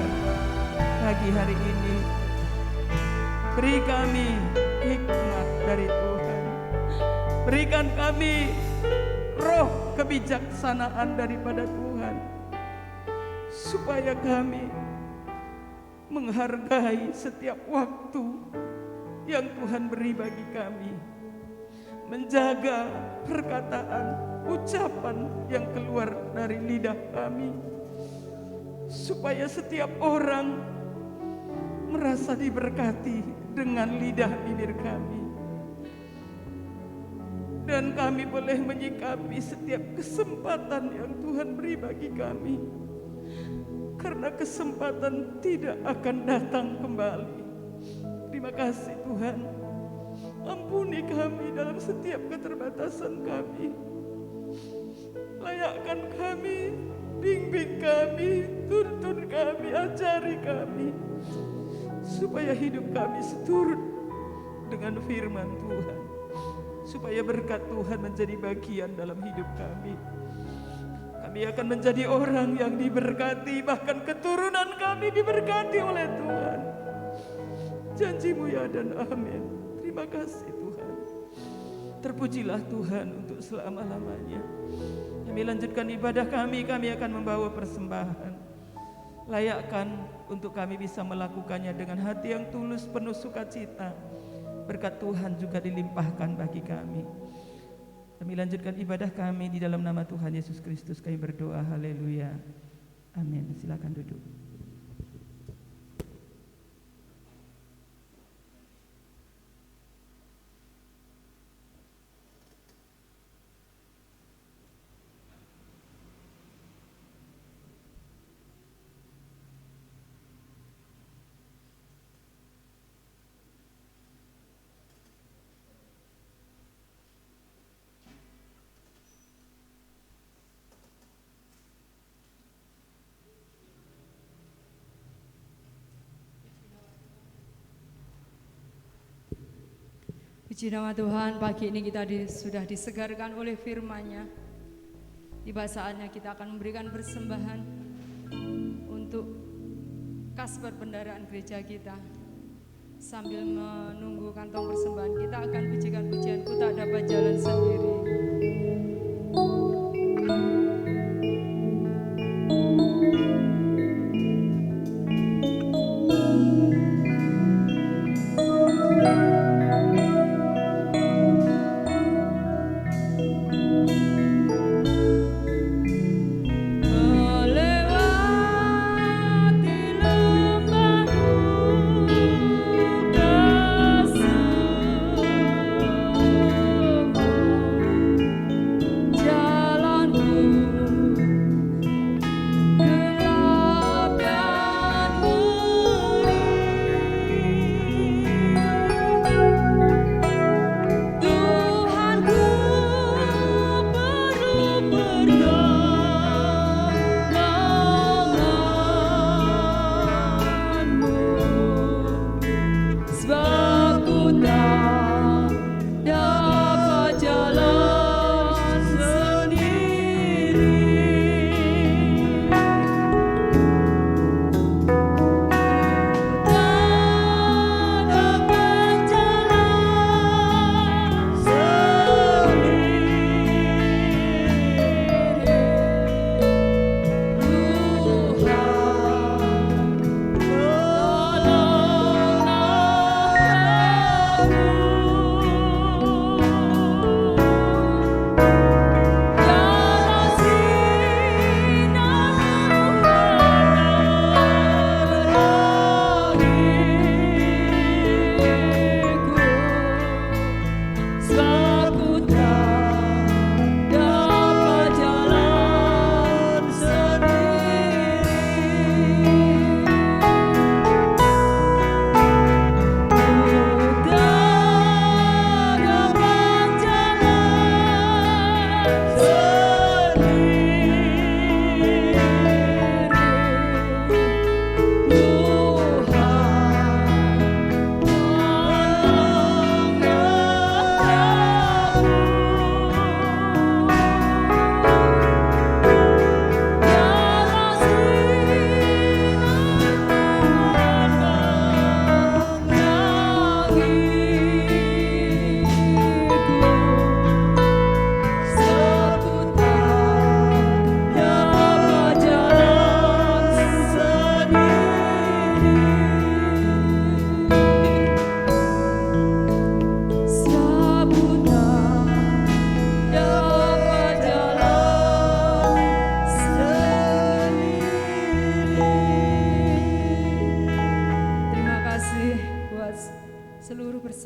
S3: pagi hari ini. Beri kami hikmat dari Tuhan. Berikan kami roh kebijaksanaan daripada Tuhan, supaya kami menghargai setiap waktu yang Tuhan beri bagi kami, menjaga perkataan, ucapan yang keluar dari lidah kami, supaya setiap orang merasa diberkati dengan lidah bibir kami, dan kami boleh menyikapi setiap kesempatan yang Tuhan beri bagi kami, karena kesempatan tidak akan datang kembali. Terima kasih Tuhan. Ampuni kami dalam setiap keterbatasan kami. Layakkan kami, bimbing kami, tuntun kami, ajari kami, supaya hidup kami seturut dengan firman Tuhan, supaya berkat Tuhan menjadi bagian dalam hidup kami. Kami akan menjadi orang yang diberkati, bahkan keturunan kami diberkati oleh Tuhan. Janji-Mu ya dan amin. Terima kasih Tuhan. Terpujilah Tuhan untuk selama-lamanya. Kami lanjutkan ibadah kami akan membawa persembahan. Layakkan untuk kami bisa melakukannya dengan hati yang tulus, penuh sukacita. Berkat Tuhan juga dilimpahkan bagi kami. Kami lanjutkan ibadah kami di dalam nama Tuhan Yesus Kristus. Kami berdoa, haleluya, amin. Silakan duduk.
S1: Puji nama Tuhan, pagi ini kita sudah disegarkan oleh firman-Nya. Tiba saatnya kita akan memberikan persembahan untuk kas perbendaharaan gereja kita. Sambil menunggu kantong persembahan, kita akan pujikan pujian Ku Tak Dapat Jalan Sendiri.
S2: Melewati lembah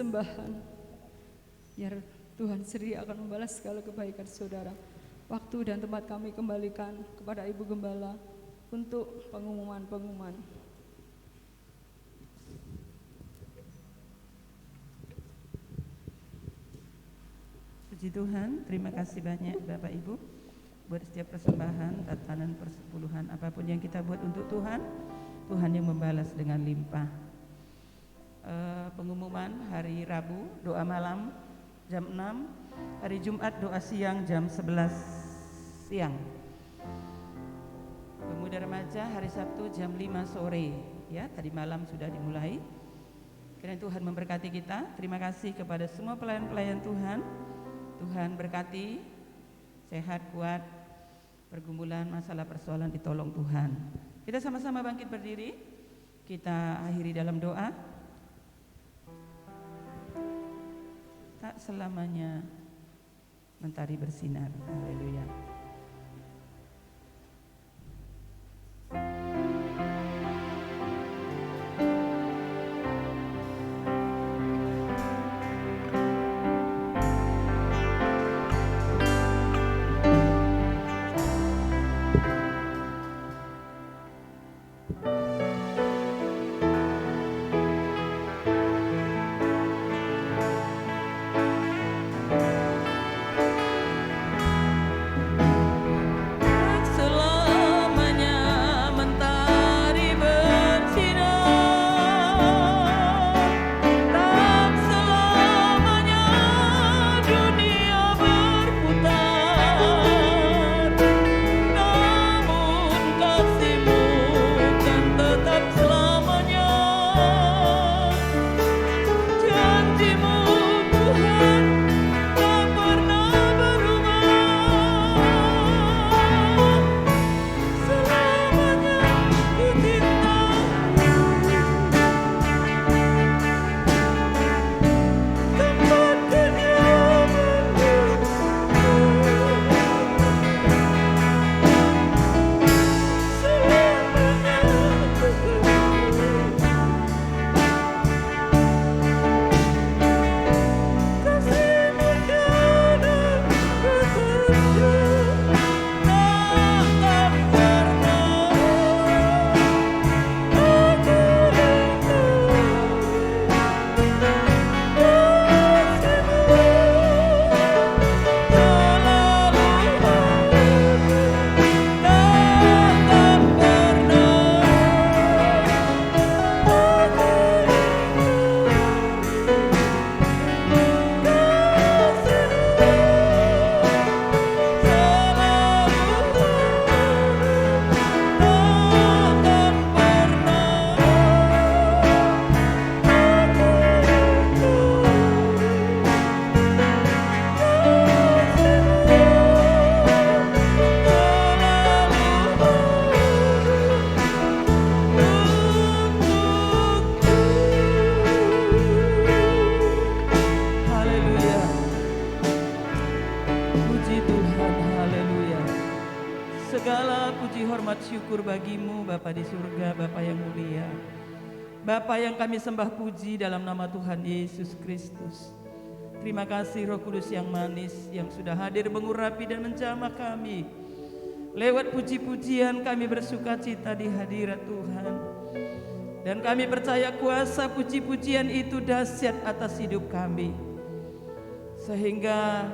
S1: persembahan. Biar Tuhan sendiri akan membalas segala kebaikan saudara. Waktu dan tempat kami kembalikan kepada Ibu Gembala untuk pengumuman-pengumuman.
S3: Puji Tuhan, terima kasih banyak Bapak Ibu buat setiap persembahan, tatanan persepuluhan, apapun yang kita buat untuk Tuhan, Tuhan yang membalas dengan limpah. Pengumuman hari Rabu, doa malam jam 6, hari Jumat doa siang jam 11 siang. Pemuda remaja hari Sabtu jam 5 sore, ya tadi malam sudah dimulai. Kiranya Tuhan memberkati kita. Terima kasih kepada semua pelayan-pelayan Tuhan. Tuhan berkati, sehat, kuat, pergumulan, masalah, persoalan ditolong Tuhan. Kita sama-sama bangkit berdiri, kita akhiri dalam doa. Tak selamanya mentari bersinar. Haleluya. Segala puji hormat syukur bagimu Bapa di surga, Bapa yang mulia, Bapa yang kami sembah puji dalam nama Tuhan Yesus Kristus. Terima kasih Roh Kudus yang manis yang sudah hadir mengurapi dan menjamah kami. Lewat puji-pujian kami bersuka cita di hadirat Tuhan. Dan kami percaya kuasa puji-pujian itu dahsyat atas hidup kami. Sehingga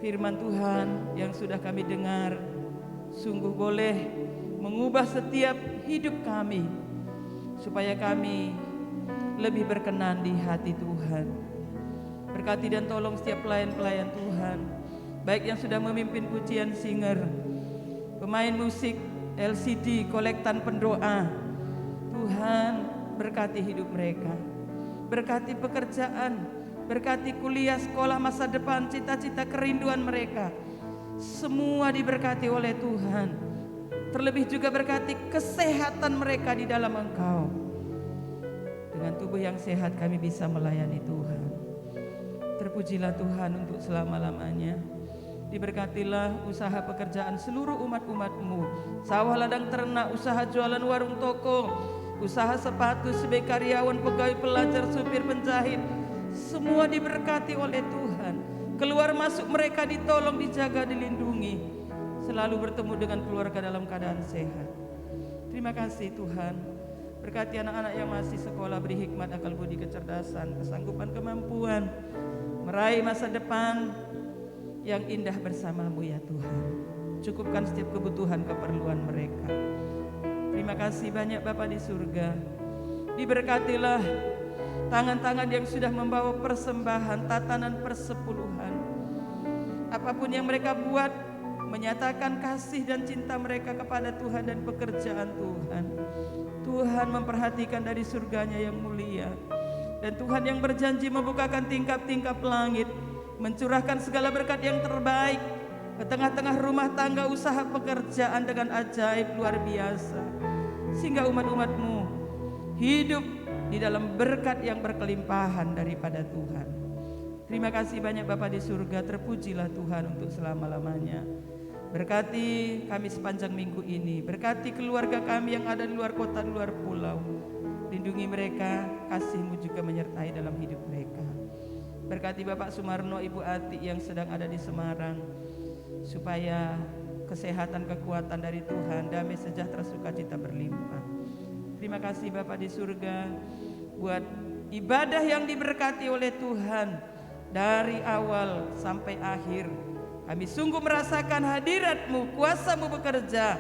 S3: firman Tuhan yang sudah kami dengar sungguh boleh mengubah setiap hidup kami, supaya kami lebih berkenan di hati Tuhan. Berkati dan tolong setiap pelayan-pelayan Tuhan, baik yang sudah memimpin pujian singer, pemain musik, LCD, kolektan pendoa. Tuhan berkati hidup mereka, berkati pekerjaan, berkati kuliah, sekolah, masa depan, cita-cita, kerinduan mereka. Semua diberkati oleh Tuhan. Terlebih juga berkati kesehatan mereka di dalam Engkau. Dengan tubuh yang sehat kami bisa melayani Tuhan. Terpujilah Tuhan untuk selama-lamanya. Diberkatilah usaha pekerjaan seluruh umat-umat-Mu, sawah, ladang, ternak, usaha jualan warung toko, usaha sepatu sebagai karyawan, pegawai, pelajar, supir, penjahit, semua diberkati oleh Tuhan. Keluar masuk mereka ditolong, dijaga, dilindungi, selalu bertemu dengan keluarga dalam keadaan sehat. Terima kasih Tuhan. Berkati anak-anak yang masih sekolah, beri hikmat, akal budi, kecerdasan, kesanggupan, kemampuan meraih masa depan yang indah bersamamu ya Tuhan. Cukupkan setiap kebutuhan keperluan mereka. Terima kasih banyak Bapa di surga. Diberkatilah tangan-tangan yang sudah membawa persembahan, tatanan persepuluhan. Apapun yang mereka buat, menyatakan kasih dan cinta mereka kepada Tuhan dan pekerjaan Tuhan. Tuhan memperhatikan dari surganya yang mulia. Dan Tuhan yang berjanji membukakan tingkap-tingkap langit, mencurahkan segala berkat yang terbaik ke tengah-tengah rumah tangga, usaha, pekerjaan dengan ajaib luar biasa. Sehingga umat-umatmu hidup di dalam berkat yang berkelimpahan daripada Tuhan. Terima kasih banyak Bapa di surga, terpujilah Tuhan untuk selama-lamanya. Berkati kami sepanjang minggu ini, berkati keluarga kami yang ada di luar kota, di luar pulau. Lindungi mereka, kasih-Mu juga menyertai dalam hidup mereka. Berkati Bapak Sumarno, Ibu Ati yang sedang ada di Semarang, supaya kesehatan, kekuatan dari Tuhan, damai, sejahtera, sukacita berlimpah. Terima kasih Bapak di surga buat ibadah yang diberkati oleh Tuhan dari awal sampai akhir. Kami sungguh merasakan hadirat-Mu, kuasa-Mu bekerja,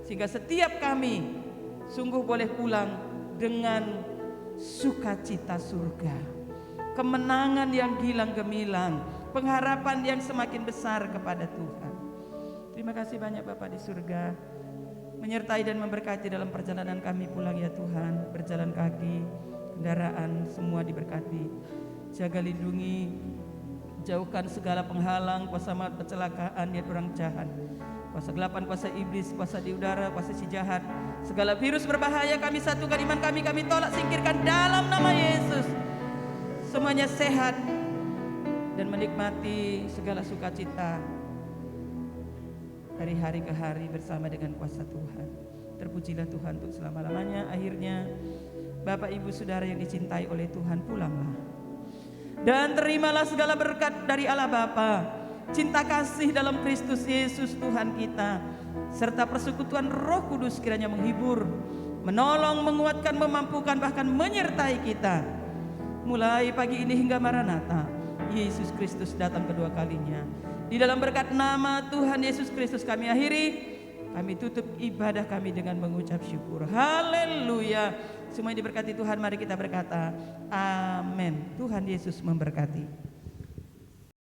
S3: sehingga setiap kami sungguh boleh pulang dengan sukacita surga, kemenangan yang gilang gemilang, pengharapan yang semakin besar kepada Tuhan. Terima kasih banyak Bapa di surga, menyertai dan memberkati dalam perjalanan kami pulang ya Tuhan. Berjalan kaki, kendaraan, semua diberkati. Jaga, lindungi, jauhkan segala penghalang, kuasa maut, kecelakaan, niat orang jahat, kuasa gelapan, kuasa iblis, kuasa di udara, kuasa si jahat, segala virus berbahaya kami satukan, iman kami tolak, singkirkan dalam nama Yesus. Semuanya sehat dan menikmati segala sukacita dari hari ke hari bersama dengan kuasa Tuhan. Terpujilah Tuhan untuk selama-lamanya. Akhirnya Bapak Ibu Saudara yang dicintai oleh Tuhan, pulanglah dan terimalah segala berkat dari Allah Bapa, cinta kasih dalam Kristus Yesus Tuhan kita, serta persekutuan Roh Kudus kiranya menghibur, menolong, menguatkan, memampukan, bahkan menyertai kita mulai pagi ini hingga Maranatha, Yesus Kristus datang kedua kalinya. Di dalam berkat nama Tuhan Yesus Kristus kami akhiri, kami tutup ibadah kami dengan mengucap syukur. Haleluya. Semua yang diberkati Tuhan, mari kita berkata amin. Tuhan Yesus memberkati.